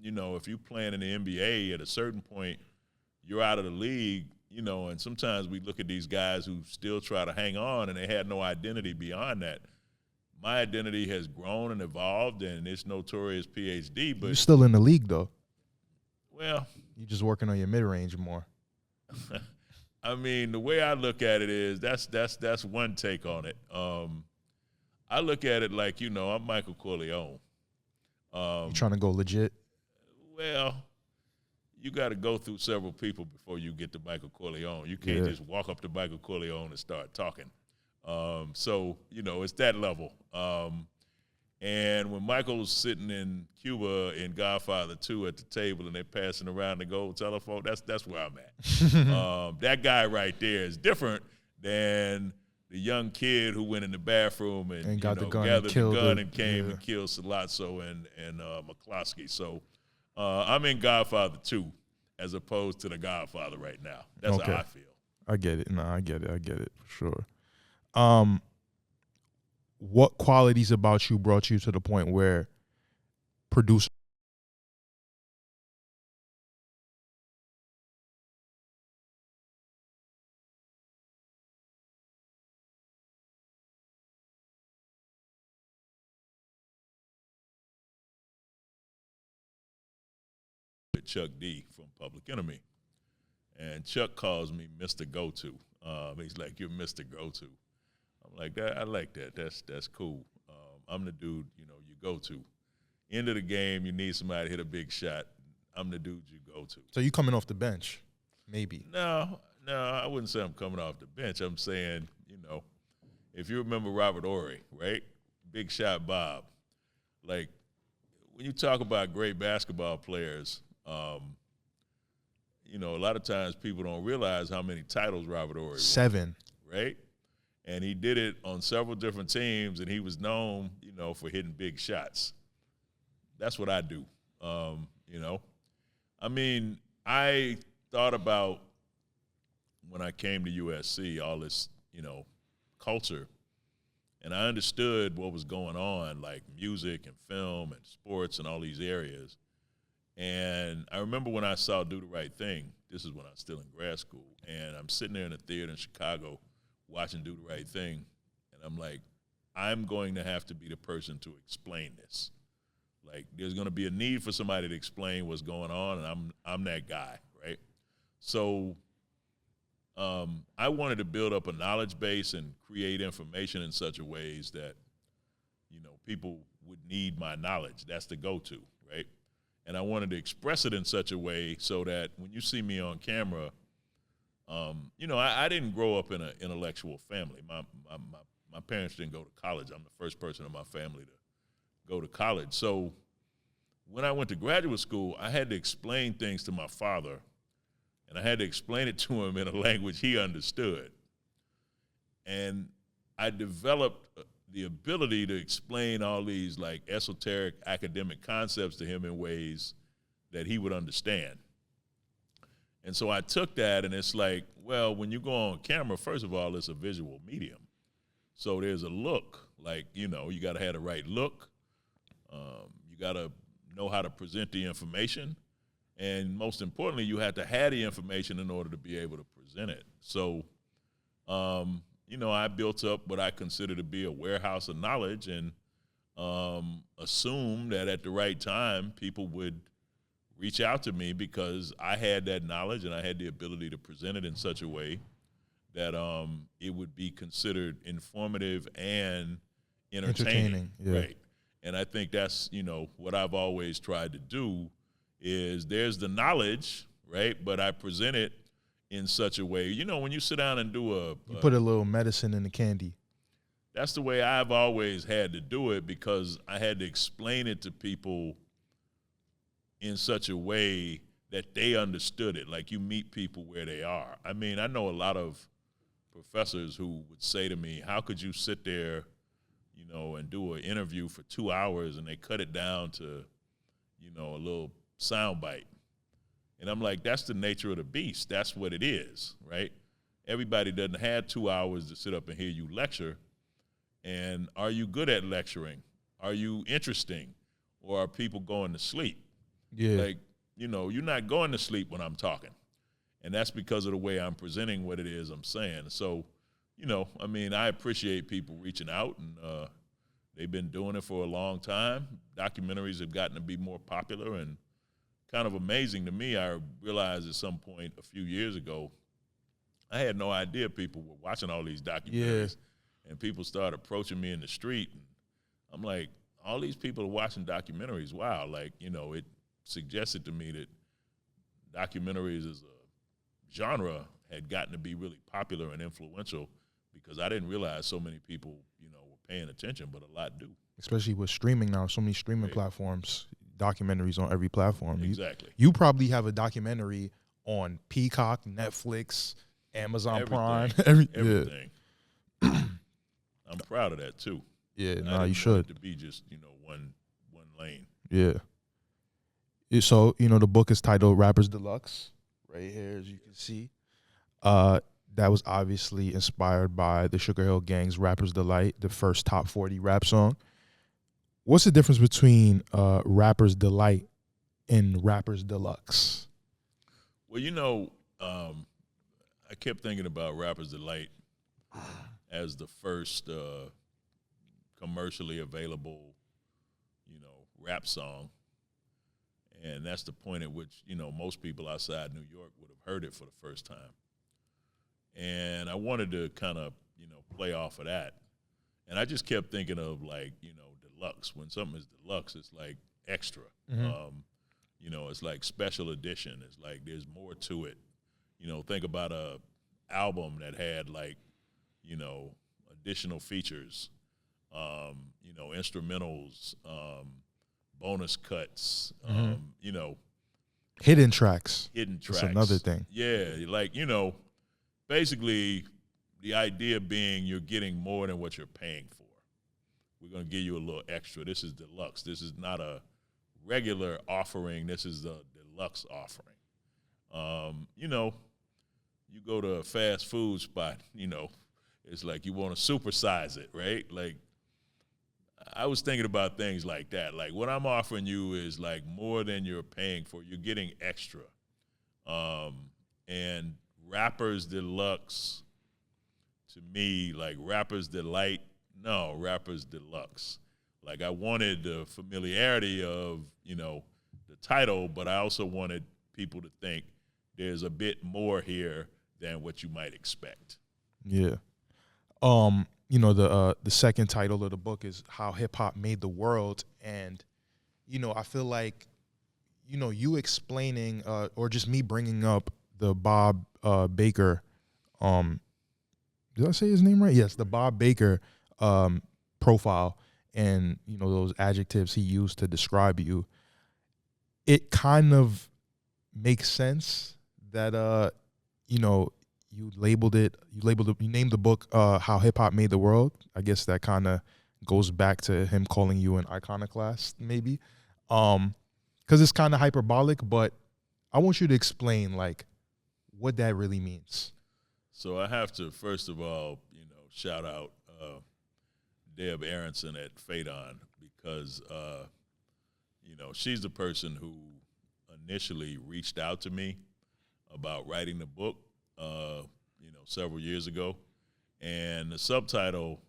Speaker 2: you know, if you playing in the NBA at a certain point, you're out of the league, you know, and sometimes we look at these guys who still try to hang on and they had no identity beyond that. My identity has grown and evolved, and it's Notorious PhD. But
Speaker 1: you're still in the league, though.
Speaker 2: Well,
Speaker 1: you're just working on your mid-range more.
Speaker 2: I mean, the way I look at it is that's one take on it. I look at it like, you know, I'm Michael Corleone.
Speaker 1: You trying to go legit?
Speaker 2: Well, you got to go through several people before you get to Michael Corleone. You can't just walk up to Michael Corleone and start talking. So, it's that level. And when Michael's sitting in Cuba in Godfather 2 at the table and they're passing around the gold telephone, that's where I'm at. That guy right there is different than the young kid who went in the bathroom and
Speaker 1: got the gun
Speaker 2: gathered
Speaker 1: and
Speaker 2: the gun and
Speaker 1: killed
Speaker 2: came and killed Sollozzo and McCloskey. So I'm in Godfather 2 as opposed to the Godfather right now. That's how I feel.
Speaker 1: I get it. No, I get it for sure. What qualities about you brought you to the point where producers
Speaker 2: with Chuck D from Public Enemy. And Chuck calls me Mr. Goto. He's like, "You're Mr. Goto." I'm like, I like that. That's cool. I'm the dude, you go to. End of the game, you need somebody to hit a big shot. I'm the dude you go to.
Speaker 1: So you coming off the bench, maybe?
Speaker 2: No, I wouldn't say I'm coming off the bench. I'm saying, if you remember Robert Horry, right? Big Shot Bob. Like, when you talk about great basketball players, a lot of times people don't realize how many titles Robert Horry won.
Speaker 1: 7.
Speaker 2: Right? And he did it on several different teams, and he was known, for hitting big shots. That's what I do, I mean, I thought about when I came to USC, all this, culture, and I understood what was going on, like music and film and sports and all these areas. And I remember when I saw Do the Right Thing, this is when I was still in grad school, and I'm sitting there in a theater in Chicago watching Do the Right Thing, and I'm like, I'm going to have to be the person to explain this. Like, there's going to be a need for somebody to explain what's going on, and I'm that guy, right? So I wanted to build up a knowledge base and create information in such a ways that, people would need my knowledge. That's the go-to, right? And I wanted to express it in such a way so that when you see me on camera, I didn't grow up in an intellectual family. My parents didn't go to college. I'm the first person in my family to go to college. So when I went to graduate school, I had to explain things to my father, and I had to explain it to him in a language he understood. And I developed the ability to explain all these like esoteric academic concepts to him in ways that he would understand. And so I took that, and it's like, well, when you go on camera, first of all, it's a visual medium. So there's a look, like, you got to have the right look. You got to know how to present the information. And most importantly, you have to have the information in order to be able to present it. So, I built up what I consider to be a warehouse of knowledge, and assumed that at the right time, people would reach out to me because I had that knowledge and I had the ability to present it in such a way that it would be considered informative and entertaining.
Speaker 1: Yeah.
Speaker 2: Right. And I think that's, what I've always tried to do is there's the knowledge, right? But I present it in such a way, when you sit down and do
Speaker 1: you put a little medicine in the candy.
Speaker 2: That's the way I've always had to do it, because I had to explain it to people in such a way that they understood it. Like, you meet people where they are. I mean, I know a lot of professors who would say to me, how could you sit there, and do an interview for 2 hours and they cut it down to, a little sound bite? And I'm like, that's the nature of the beast. That's what it is, right? Everybody doesn't have 2 hours to sit up and hear you lecture. And are you good at lecturing? Are you interesting? Or are people going to sleep?
Speaker 1: Yeah.
Speaker 2: Like, you're not going to sleep when I'm talking. And that's because of the way I'm presenting what it is I'm saying. So, I appreciate people reaching out, and they've been doing it for a long time. Documentaries have gotten to be more popular, and kind of amazing to me. I realized at some point a few years ago, I had no idea people were watching all these documentaries. Yeah. And people started approaching me in the street, and I'm like, all these people are watching documentaries. Wow. Like, it suggested to me that documentaries as a genre had gotten to be really popular and influential because I didn't realize so many people, were paying attention, but a lot do.
Speaker 1: Especially with streaming now, so many streaming
Speaker 2: Right.
Speaker 1: platforms, documentaries on every platform.
Speaker 2: Exactly.
Speaker 1: You probably have a documentary on Peacock, Netflix, Amazon Prime,
Speaker 2: Everything. I'm proud of that too.
Speaker 1: Yeah,
Speaker 2: I
Speaker 1: nah,
Speaker 2: didn't
Speaker 1: you should.
Speaker 2: want it to be just one lane.
Speaker 1: Yeah. So, the book is titled Rappers Deluxe, right here, as you can see. That was obviously inspired by the Sugar Hill Gang's Rapper's Delight, the first top 40 rap song. What's the difference between Rapper's Delight and Rapper's Deluxe?
Speaker 2: Well, I kept thinking about Rapper's Delight as the first commercially available, rap song. And that's the point at which, most people outside New York would have heard it for the first time. And I wanted to kind of, play off of that. And I just kept thinking of deluxe. When something is deluxe, it's like extra.
Speaker 1: Mm-hmm.
Speaker 2: It's like special edition. It's like there's more to it. Think about a album that had additional features, instrumentals, bonus cuts,
Speaker 1: Hidden tracks.
Speaker 2: That's
Speaker 1: another thing.
Speaker 2: Yeah, basically the idea being you're getting more than what you're paying for. We're going to give you a little extra. This is deluxe. This is not a regular offering. This is the deluxe offering. You go to a fast food spot, it's like you want to supersize it, right? Like, I was thinking about things like that. Like, what I'm offering you is like more than you're paying for. You're getting extra. And Rappers Deluxe, to me, like Rappers Delight, no, Rappers Deluxe. Like, I wanted the familiarity of, the title, but I also wanted people to think there's a bit more here than what you might expect.
Speaker 1: Yeah. The second title of the book is How Hip Hop Made the World. And, I feel like, you explaining or just me bringing up the Bob Baker, did I say his name right? Yes, the Bob Baker profile and, those adjectives he used to describe you. It kind of makes sense that, you named the book How Hip Hop Made the World. I guess that kind of goes back to him calling you an iconoclast, maybe. Because it's kind of hyperbolic, but I want you to explain, what that really means.
Speaker 2: So I have to, first of all, shout out Deb Aronson at Phaedon because, she's the person who initially reached out to me about writing the book, several years ago. And the subtitle,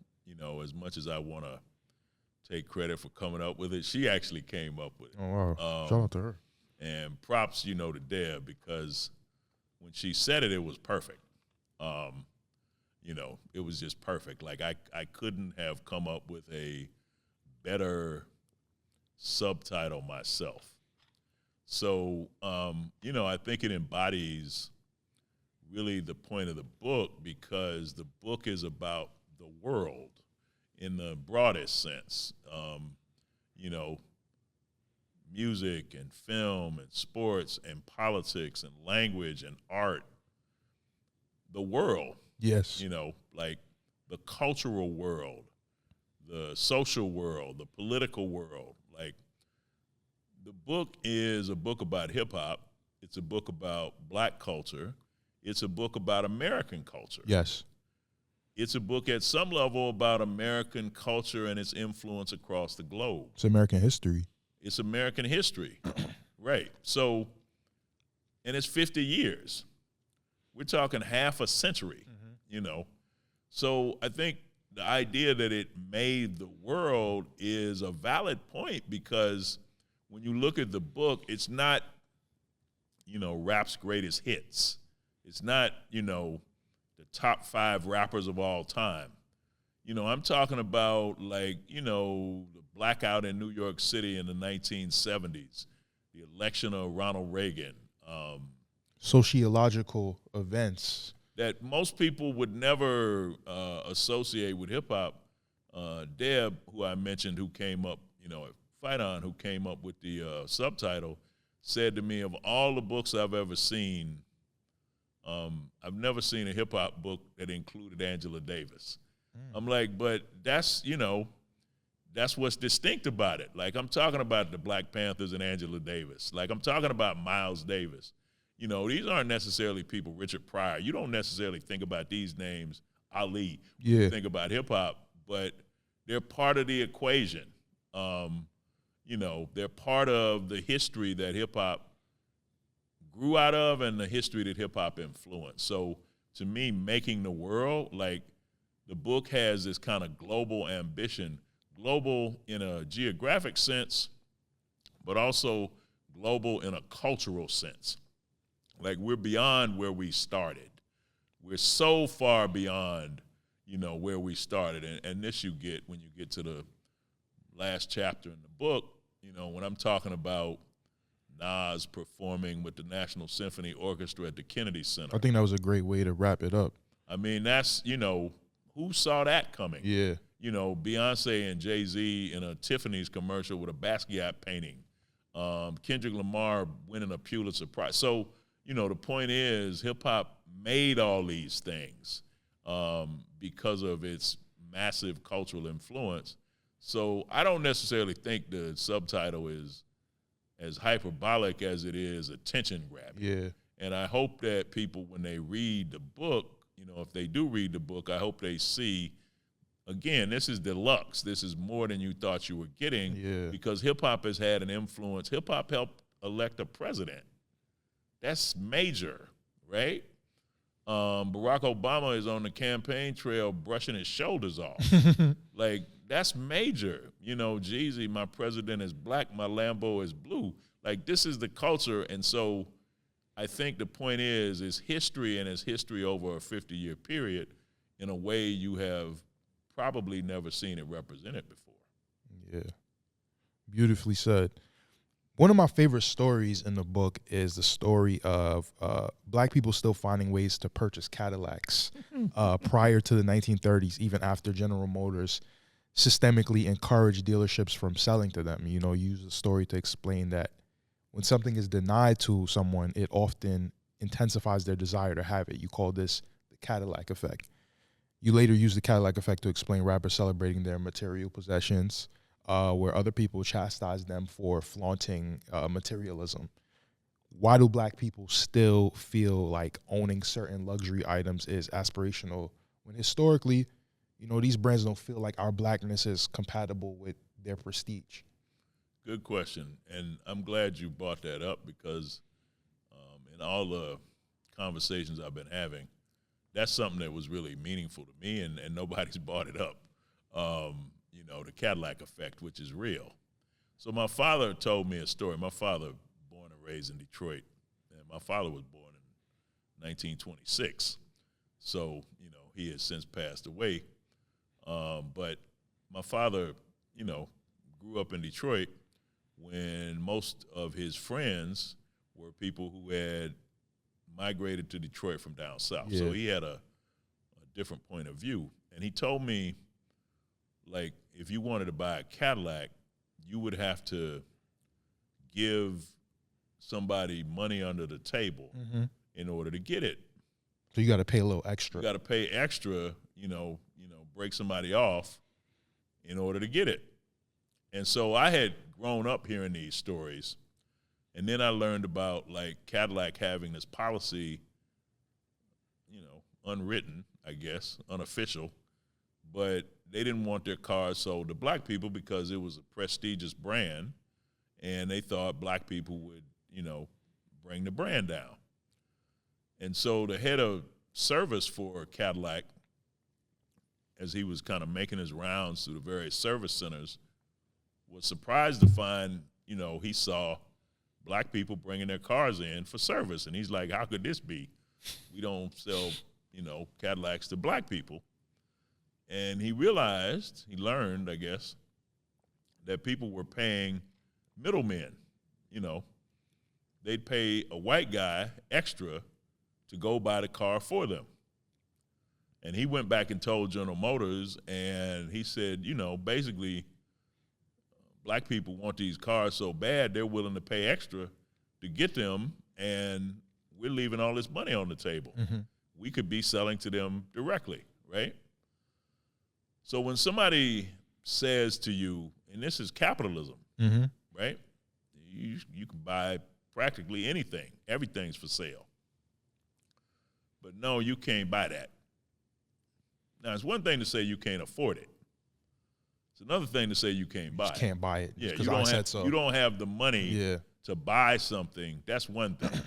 Speaker 2: as much as I want to take credit for coming up with it, she actually came up with it.
Speaker 1: Oh, wow. Shout out to her.
Speaker 2: And props, to Deb, because when she said it, it was perfect. It was just perfect. Like, I couldn't have come up with a better subtitle myself. So, I think it embodies really the point of the book, because the book is about the world in the broadest sense. Music and film and sports and politics and language and art. The world.
Speaker 1: Yes.
Speaker 2: Like the cultural world, the social world, the political world. Like, the book is a book about hip-hop. It's a book about black culture. It's a book about American culture.
Speaker 1: Yes.
Speaker 2: It's a book at some level about American culture and its influence across the globe.
Speaker 1: It's American history.
Speaker 2: It's American history. Right. So, and it's 50 years. We're talking half a century, So I think the idea that it made the world is a valid point, because when you look at the book, it's not, rap's greatest hits. It's not, the top 5 rappers of all time. I'm talking about the blackout in New York City in the 1970s, the election of Ronald Reagan.
Speaker 1: Sociological events.
Speaker 2: that most people would never associate with hip hop. Deb, who I mentioned, who came up, at Fight On, who came up with the subtitle, said to me, of all the books I've ever seen, I've never seen a hip hop book that included Angela Davis. I'm like, but that's what's distinct about it. Like, I'm talking about the Black Panthers and Angela Davis. Like, I'm talking about Miles Davis. These aren't necessarily people, Richard Pryor. You don't necessarily think about these names, Ali.
Speaker 1: Yeah.
Speaker 2: You think about hip hop, but they're part of the equation. They're part of the history that hip hop grew out of and the history that hip hop influenced. So to me, Making the World, like, the book has this kind of global ambition, global in a geographic sense, but also global in a cultural sense. Like, we're beyond where we started. We're so far beyond, where we started. And this you get when you get to the last chapter in the book, when I'm talking about Nas performing with the National Symphony Orchestra at the Kennedy Center.
Speaker 1: I think that was a great way to wrap it up.
Speaker 2: I mean, that's, who saw that coming?
Speaker 1: Yeah.
Speaker 2: Beyonce and Jay-Z in a Tiffany's commercial with a Basquiat painting. Kendrick Lamar winning a Pulitzer Prize. So, the point is, hip-hop made all these things because of its massive cultural influence. So I don't necessarily think the subtitle is as hyperbolic as it is attention-grabbing.
Speaker 1: Yeah.
Speaker 2: And I hope that people, when they read the book, if they do read the book, I hope they see, again, this is deluxe. This is more than you thought you were getting because hip-hop has had an influence. Hip-hop helped elect a president. That's major, right? Barack Obama is on the campaign trail brushing his shoulders off. Like, that's major. Jeezy, my president is black, my Lambo is blue. Like, this is the culture. And so I think the point is history, and it's history over a 50-year period in a way you have probably never seen it represented before.
Speaker 1: Yeah. Beautifully said. One of my favorite stories in the book is the story of black people still finding ways to purchase Cadillacs prior to the 1930s, even after General Motors systemically encouraged dealerships from selling to them. Use the story to explain that when something is denied to someone, it often intensifies their desire to have it. You call this the Cadillac Effect. You later use the Cadillac Effect to explain rappers celebrating their material possessions, where other people chastise them for flaunting materialism. Why do black people still feel like owning certain luxury items is aspirational when historically, these brands don't feel like our blackness is compatible with their prestige?
Speaker 2: Good question. And I'm glad you brought that up because in all the conversations I've been having, that's something that was really meaningful to me, and nobody's brought it up. The Cadillac Effect, which is real. So my father told me a story. My father, born and raised in Detroit, and my father was born in 1926. So, he has since passed away. But my father, grew up in Detroit when most of his friends were people who had migrated to Detroit from down south. Yeah. So he had a different point of view. And he told me, like, if you wanted to buy a Cadillac, you would have to give somebody money under the table in order to get it.
Speaker 1: So you got to pay a little extra.
Speaker 2: You got to pay extra, break somebody off in order to get it. And so I had grown up hearing these stories, and then I learned about, like, Cadillac having this policy, unwritten, I guess, unofficial, but they didn't want their cars sold to black people because it was a prestigious brand, and they thought black people would, bring the brand down. And so the head of service for Cadillac, as he was kind of making his rounds through the various service centers, was surprised to find, he saw black people bringing their cars in for service. And he's like, how could this be? We don't sell, Cadillacs to black people. And he learned, I guess, that people were paying middlemen. They'd pay a white guy extra to go buy the car for them. And he went back and told General Motors, and he said, basically, black people want these cars so bad they're willing to pay extra to get them, and we're leaving all this money on the table.
Speaker 1: Mm-hmm.
Speaker 2: We could be selling to them directly, right? So when somebody says to you, and this is capitalism,
Speaker 1: Mm-hmm.
Speaker 2: right? You can buy practically anything. Everything's for sale. But no, you can't buy that. Now, it's one thing to say you can't afford it. It's another thing to say you can't buy it.
Speaker 1: You can't buy it.
Speaker 2: Yeah,
Speaker 1: You
Speaker 2: you don't have the money to buy something. That's one thing.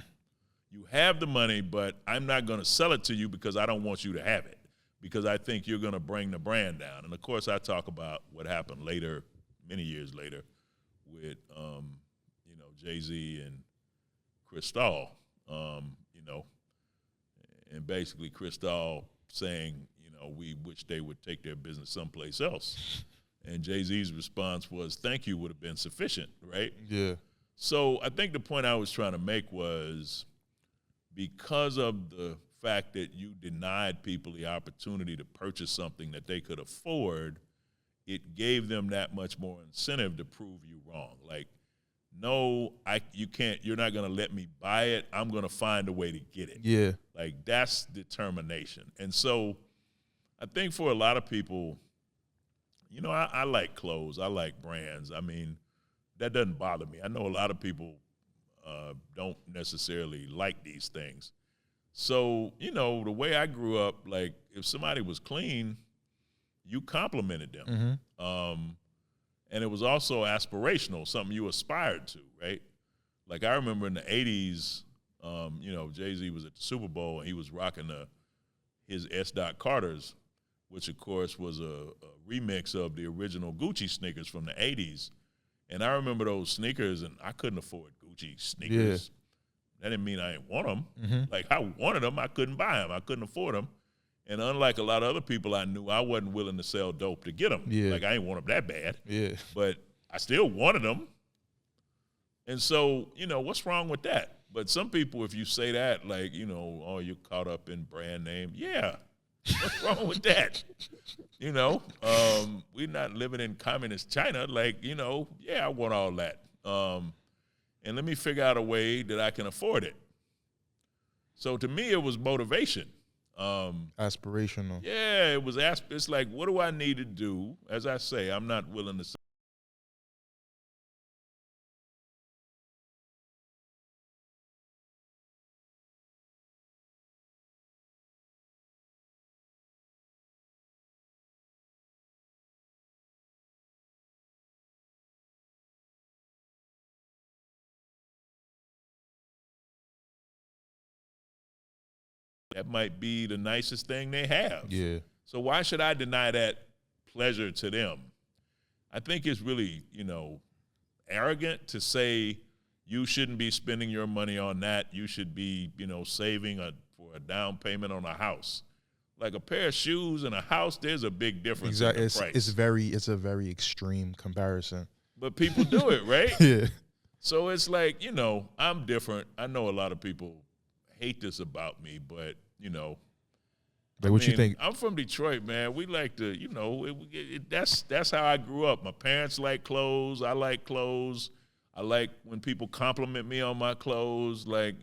Speaker 2: You have the money, but I'm not going to sell it to you because I don't want you to have it, because I think you're going to bring the brand down. And, of course, I talk about what happened later, many years later, with, Jay-Z and Cristal, and basically Cristal saying, we wish they would take their business someplace else. And Jay-Z's response was, thank you would have been sufficient, right?
Speaker 1: Yeah.
Speaker 2: So I think the point I was trying to make was, because of the fact that you denied people the opportunity to purchase something that they could afford, it gave them that much more incentive to prove you wrong. Like, no, you can't, you're not going to let me buy it. I'm going to find a way to get it.
Speaker 1: Yeah.
Speaker 2: Like, that's determination. And so I think for a lot of people, I like clothes. I like brands. I mean, that doesn't bother me. I know a lot of people don't necessarily like these things. So, the way I grew up, like, if somebody was clean, you complimented them.
Speaker 1: Mm-hmm.
Speaker 2: And it was also aspirational, something you aspired to, right? Like, I remember in the 80s, Jay-Z was at the Super Bowl, and he was rocking his S. Carters, which, of course, was a remix of the original Gucci sneakers from the 80s. And I remember those sneakers, and I couldn't afford Gucci sneakers. Yeah. That didn't mean I didn't want them.
Speaker 1: Mm-hmm.
Speaker 2: Like, I wanted them. I couldn't buy them. I couldn't afford them. And unlike a lot of other people I knew, I wasn't willing to sell dope to get them.
Speaker 1: Yeah.
Speaker 2: Like, I ain't want them that bad.
Speaker 1: Yeah.
Speaker 2: But I still wanted them. And so, what's wrong with that? But some people, if you say that, like, oh, you're caught up in brand name. Yeah. What's wrong with that? We're not living in communist China. Like, yeah, I want all that. And let me figure out a way that I can afford it. So to me, it was motivation.
Speaker 1: Aspirational.
Speaker 2: Yeah, it was. It's like, what do I need to do? As I say, I'm not willing to say. That might be the nicest thing they have.
Speaker 1: Yeah.
Speaker 2: So why should I deny that pleasure to them? I think it's really, arrogant to say you shouldn't be spending your money on that. You should be, saving for a down payment on a house. Like, a pair of shoes and a house, there's a big difference.
Speaker 1: Exactly.
Speaker 2: In the price.
Speaker 1: It's a very extreme comparison.
Speaker 2: But people do it, right?
Speaker 1: Yeah.
Speaker 2: So it's like, I'm different. I know a lot of people hate this about me, but,
Speaker 1: Like, what you think?
Speaker 2: I'm from Detroit, man. We like to, that's how I grew up. My parents like clothes. I like clothes. I like when people compliment me on my clothes, like,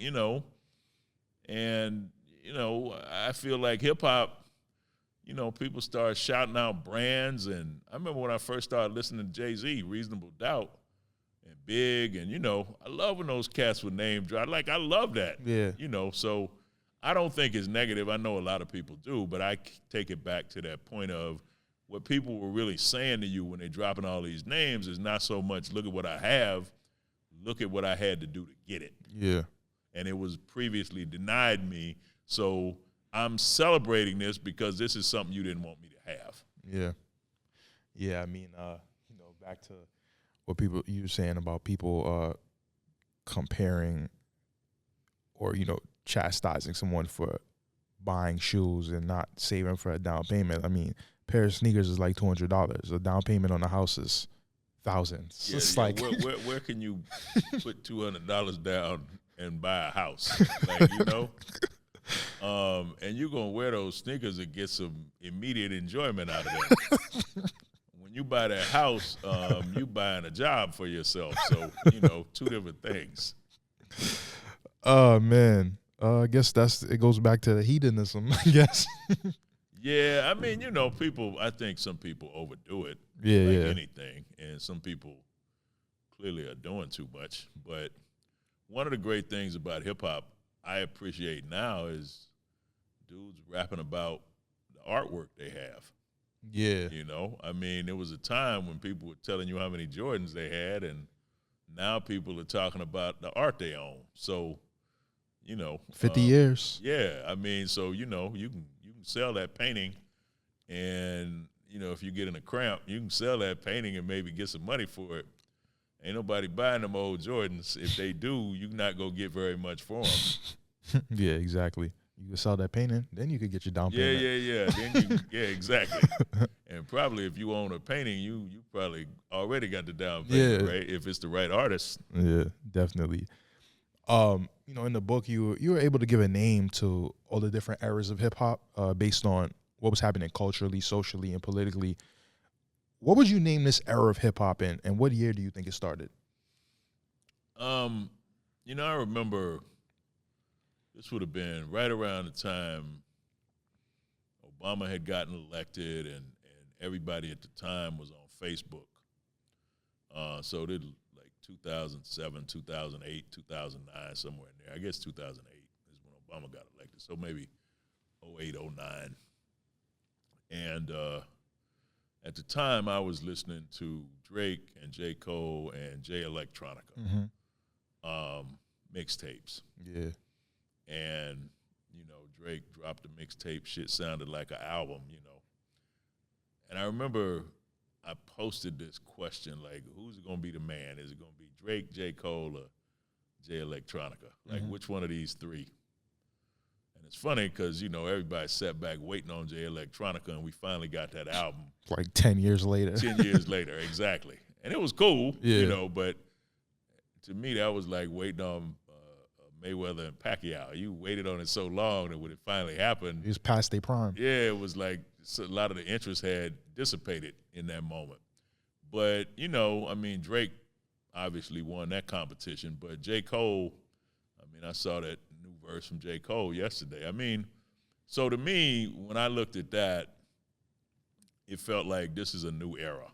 Speaker 2: and, I feel like hip-hop, people start shouting out brands. And I remember when I first started listening to Jay-Z, Reasonable Doubt, and Big, and, I love when those cats would name drop. Like, I love that.
Speaker 1: Yeah.
Speaker 2: So I don't think it's negative. I know a lot of people do, but I take it back to that point of what people were really saying to you when they're dropping all these names is not so much, look at what I have, look at what I had to do to get it.
Speaker 1: Yeah.
Speaker 2: And it was previously denied me, so I'm celebrating this because this is something you didn't want me to have.
Speaker 1: Yeah. Yeah, I mean, back to what you were saying about people comparing or, chastising someone for buying shoes and not saving for a down payment. I mean, a pair of sneakers is like $200. A down payment on a house is thousands.
Speaker 2: Yeah,
Speaker 1: it's
Speaker 2: like, where can you put $200 down and buy a house? Like, And you're gonna wear those sneakers and get some immediate enjoyment out of them. When you buy that house, you buying a job for yourself. So two different things.
Speaker 1: Oh man, I guess it goes back to the hedonism. I guess.
Speaker 2: Yeah, I mean, people. I think some people overdo it.
Speaker 1: Yeah,
Speaker 2: like
Speaker 1: yeah.
Speaker 2: anything, and some people clearly are doing too much. But one of the great things about hip hop I appreciate now is dudes rapping about the artwork they have.
Speaker 1: Yeah.
Speaker 2: I mean, there was a time when people were telling you how many Jordans they had, and now people are talking about the art they own. So,
Speaker 1: 50 years.
Speaker 2: Yeah, I mean, so you can sell that painting, and if you get in a cramp, you can sell that painting and maybe get some money for it. Ain't nobody buying them old Jordans. If they do, you're not gonna get very much for them.
Speaker 1: Yeah, exactly. You can sell that painting, then you could get your down payment.
Speaker 2: Yeah. Then exactly. And probably if you own a painting, you probably already got the down payment, right? If it's the right artist.
Speaker 1: Yeah, definitely. In the book, you were able to give a name to all the different eras of hip hop, based on what was happening culturally, socially, and politically. What would you name this era of hip hop in, and what year do you think it started?
Speaker 2: I remember this would have been right around the time Obama had gotten elected, and everybody at the time was on Facebook. So they like 2007, 2008, 2009, somewhere in there. I guess 2008 is when Obama got elected. So maybe 08, 09. And at the time, I was listening to Drake and J. Cole and Jay Electronica mixtapes.
Speaker 1: Yeah.
Speaker 2: And, Drake dropped a mixtape. Shit sounded like an album, And I remember I posted this question, like, who's going to be the man? Is it going to be Drake, J. Cole, or Jay Electronica? Like, which one of these three? And it's funny because, everybody sat back waiting on Jay Electronica, and we finally got that album.
Speaker 1: Like 10 years later.
Speaker 2: 10 years later, exactly. And it was cool, but to me, that was like waiting on Mayweather and Pacquiao. You waited on it so long that when it finally happened,
Speaker 1: It was past their prime.
Speaker 2: yeah, it was like a lot of the interest had dissipated in that moment. But, Drake obviously won that competition. But J. Cole, I saw that new verse from J. Cole yesterday. So to me, when I looked at that, it felt like this is a new era.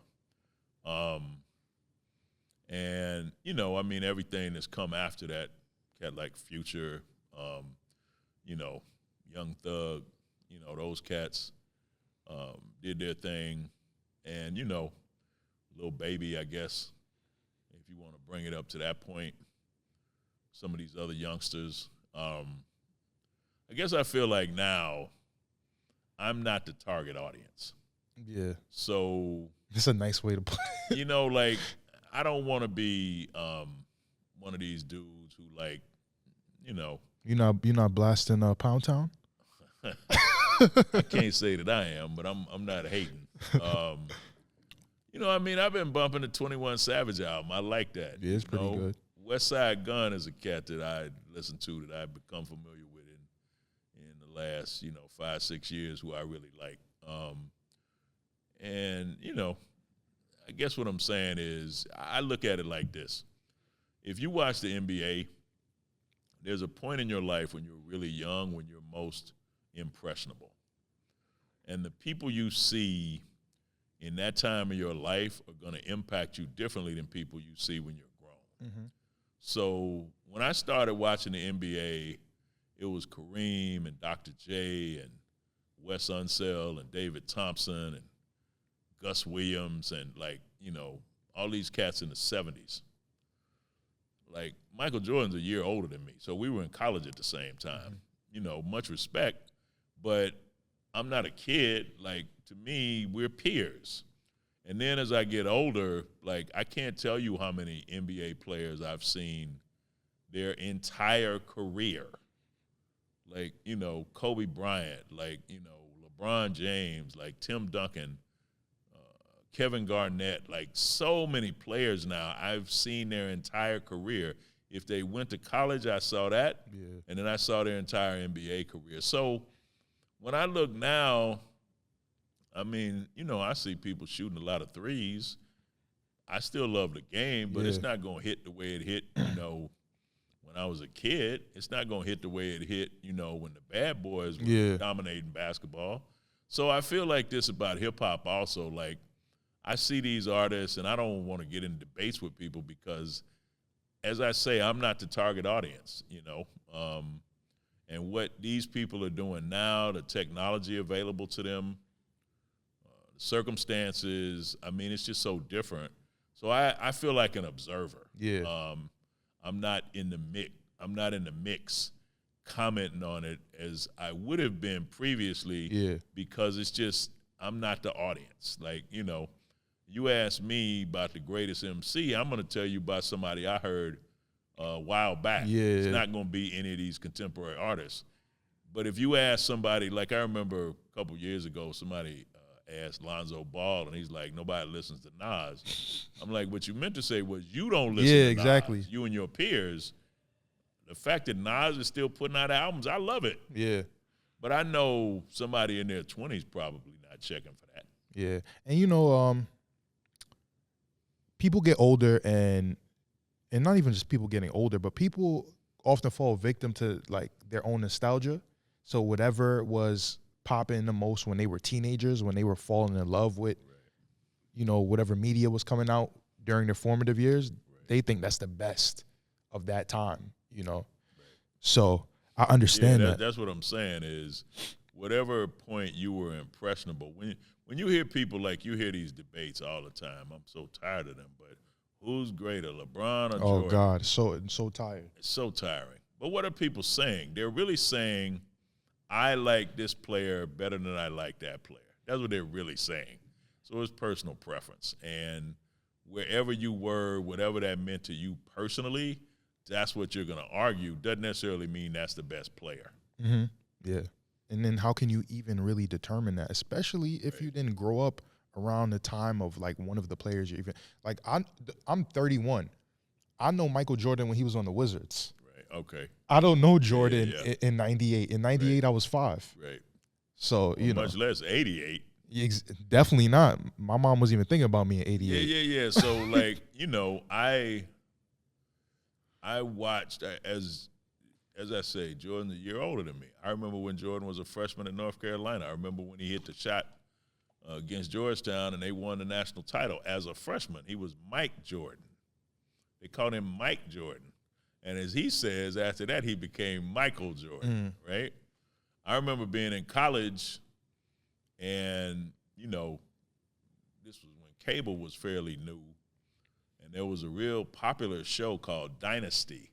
Speaker 2: And, everything that's come after that, cat like Future, Young Thug, those cats did their thing. And, Lil Baby, I guess, if you want to bring it up to that point, some of these other youngsters. I guess I feel like now I'm not the target audience.
Speaker 1: Yeah.
Speaker 2: So
Speaker 1: It's a nice way to put it.
Speaker 2: I don't want to be one of these dudes who
Speaker 1: You're not blasting Pound Town?
Speaker 2: I can't say that I am, but I'm not hating. I've been bumping the 21 Savage album. I like that.
Speaker 1: Yeah, it's pretty good.
Speaker 2: West Side Gun is a cat that I listen to, that I've become familiar with in the last 5-6 years, who I really like. I guess what I'm saying is, I look at it like this. If you watch the NBA, there's a point in your life when you're really young, when you're most impressionable. And the people you see in that time of your life are going to impact you differently than people you see when you're grown.
Speaker 1: Mm-hmm.
Speaker 2: So when I started watching the NBA, it was Kareem and Dr. J and Wes Unseld and David Thompson and Gus Williams and all these cats in the 70s. Like, Michael Jordan's a year older than me, so we were in college at the same time. Much respect, but I'm not a kid. Like, to me, we're peers. And then as I get older, I can't tell you how many NBA players I've seen their entire career. Kobe Bryant, LeBron James, Tim Duncan, Kevin Garnett, so many players now I've seen their entire career. If they went to college, I saw that.
Speaker 1: Yeah.
Speaker 2: And then I saw their entire NBA career. So when I look now, I mean, I see people shooting a lot of threes. I still love the game, but it's not going to hit the way it hit, when I was a kid. It's not going to hit the way it hit, when the bad boys were dominating basketball. So I feel like this about hip-hop also. Like, I see these artists, and I don't want to get in debates with people because, as I say, I'm not the target audience, and what these people are doing now, the technology available to them, the circumstances, I mean, it's just so different. So I feel like an observer.
Speaker 1: Yeah.
Speaker 2: I'm not in the mix. I'm not in the mix commenting on it as I would have been previously because it's just I'm not the audience. Like, you ask me about the greatest MC, I'm going to tell you about somebody I heard a while back.
Speaker 1: Yeah.
Speaker 2: It's not going to be any of these contemporary artists. But if you ask somebody, like I remember a couple years ago, somebody asked Lonzo Ball, and he's like, nobody listens to Nas. I'm like, what you meant to say was you don't listen to
Speaker 1: exactly.
Speaker 2: Nas. You and your peers. The fact that Nas is still putting out albums, I love it.
Speaker 1: Yeah.
Speaker 2: But I know somebody in their 20s probably not checking for that.
Speaker 1: Yeah. And, people get older and not even just people getting older, but people often fall victim to, like, their own nostalgia. So whatever was popping the most when they were teenagers, when they were falling in love with, whatever media was coming out during their formative years, they think that's the best of that time, So I understand that.
Speaker 2: That's what I'm saying is whatever point you were impressionable. When you hear people, like you hear these debates all the time, I'm so tired of them, but who's greater, LeBron or Jordan?
Speaker 1: Oh, God, so tired.
Speaker 2: It's so tiring. But what are people saying? They're really saying, I like this player better than I like that player. That's what they're really saying. So it's personal preference. And wherever you were, whatever that meant to you personally, that's what you're going to argue. Doesn't necessarily mean that's the best player.
Speaker 1: Mm-hmm. Yeah. And then how can you even really determine that, especially if you didn't grow up around the time of, like, one of the players you're even – like, I'm 31. I know Michael Jordan when he was on the Wizards.
Speaker 2: Okay.
Speaker 1: I don't know Jordan in 98. In 98, I was 5.
Speaker 2: Right.
Speaker 1: So,
Speaker 2: much less 88.
Speaker 1: Definitely not. My mom wasn't even thinking about me in 88.
Speaker 2: Yeah. So, like, I watched, as I say, Jordan's a year older than me. I remember when Jordan was a freshman at North Carolina. I remember when he hit the shot against Georgetown and they won the national title as a freshman. He was Mike Jordan. They called him Mike Jordan. And as he says, after that, he became Michael Jordan, right? I remember being in college, and, this was when cable was fairly new, and there was a real popular show called Dynasty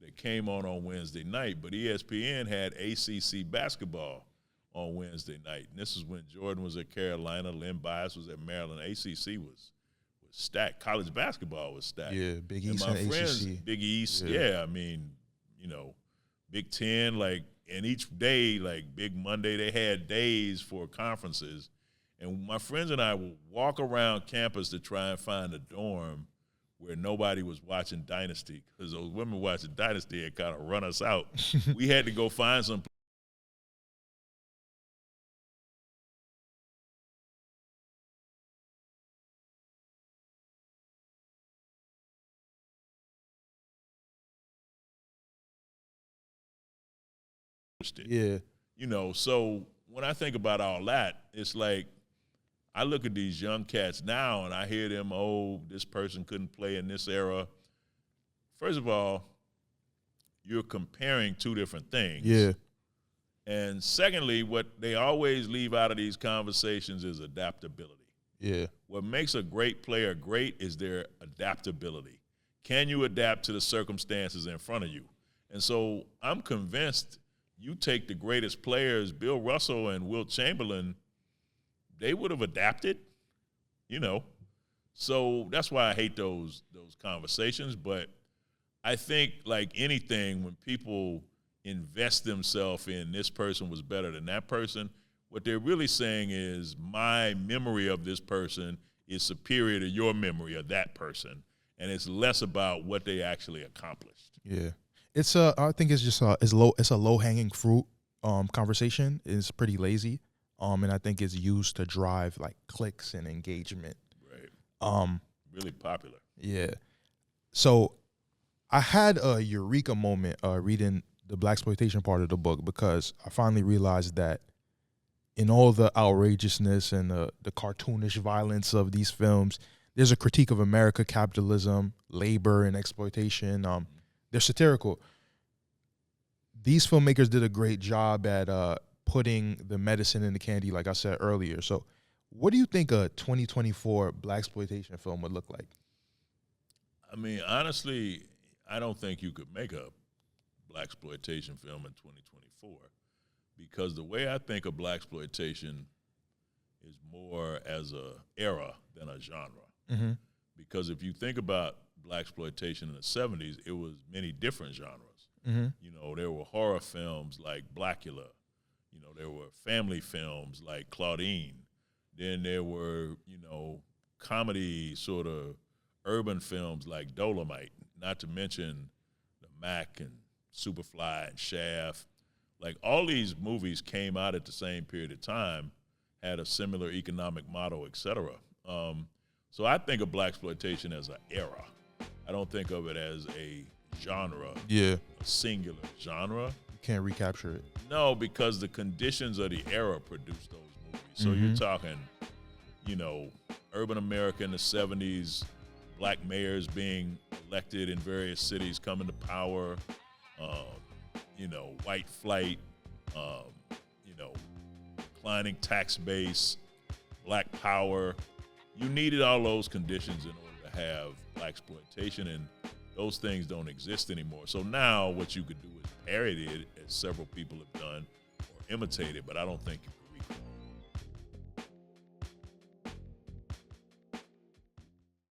Speaker 2: that came on Wednesday night, but ESPN had ACC basketball on Wednesday night. And this is when Jordan was at Carolina, Len Bias was at Maryland. ACC was stacked. College basketball was stacked.
Speaker 1: Yeah, Big East
Speaker 2: and my
Speaker 1: and
Speaker 2: friends,
Speaker 1: ACC.
Speaker 2: Big East, I mean, Big Ten, like, and each day, like Big Monday, they had days for conferences. And my friends and I would walk around campus to try and find a dorm where nobody was watching Dynasty, because those women watching Dynasty had kind of run us out. We had to go find some
Speaker 1: Yeah.
Speaker 2: So when I think about all that, it's like I look at these young cats now and I hear them, this person couldn't play in this era. First of all, you're comparing two different things.
Speaker 1: Yeah.
Speaker 2: And secondly, what they always leave out of these conversations is adaptability.
Speaker 1: Yeah.
Speaker 2: What makes a great player great is their adaptability. Can you adapt to the circumstances in front of you? And so I'm convinced you take the greatest players, Bill Russell and Wilt Chamberlain, they would have adapted, So that's why I hate those conversations. But I think, like anything, when people invest themselves in this person was better than that person, what they're really saying is my memory of this person is superior to your memory of that person. and it's less about what they actually accomplished.
Speaker 1: Yeah, I think it's just it's a low hanging fruit conversation. It's pretty lazy, and I think it's used to drive like clicks and engagement.
Speaker 2: Right. Really popular.
Speaker 1: Yeah. So I had a eureka moment reading the blaxploitation part of the book, because I finally realized that in all the outrageousness and the cartoonish violence of these films, there's a critique of America, capitalism, labor, and exploitation. They're satirical. These filmmakers did a great job at putting the medicine in the candy, like I said earlier. So what do you think a 2024 blaxploitation film would look like?
Speaker 2: I mean, honestly, I don't think you could make a blaxploitation film in 2024, because the way I think of blaxploitation is more as a era than a genre.
Speaker 1: Mm-hmm.
Speaker 2: Because if you think about blaxploitation in the 70s, it was many different genres.
Speaker 1: Mm-hmm.
Speaker 2: You know, there were horror films like Blackula. You know, there were family films like Claudine. Then there were, you know, comedy sort of urban films like Dolomite, not to mention the Mac and Superfly and Shaft. Like, all these movies came out at the same period of time, had a similar economic model, et cetera. So I think of blaxploitation as an era. I don't think of it as a genre, a singular genre.
Speaker 1: You can't recapture it.
Speaker 2: No, because the conditions of the era produced those movies. So you're talking, you know, urban America in the 70s, black mayors being elected in various cities, coming to power, you know, white flight, you know, declining tax base, black power. You needed all those conditions in order to have blaxploitation, and those things don't exist anymore. So now what you could do is parody it, as several people have done, or imitate it, but I don't think you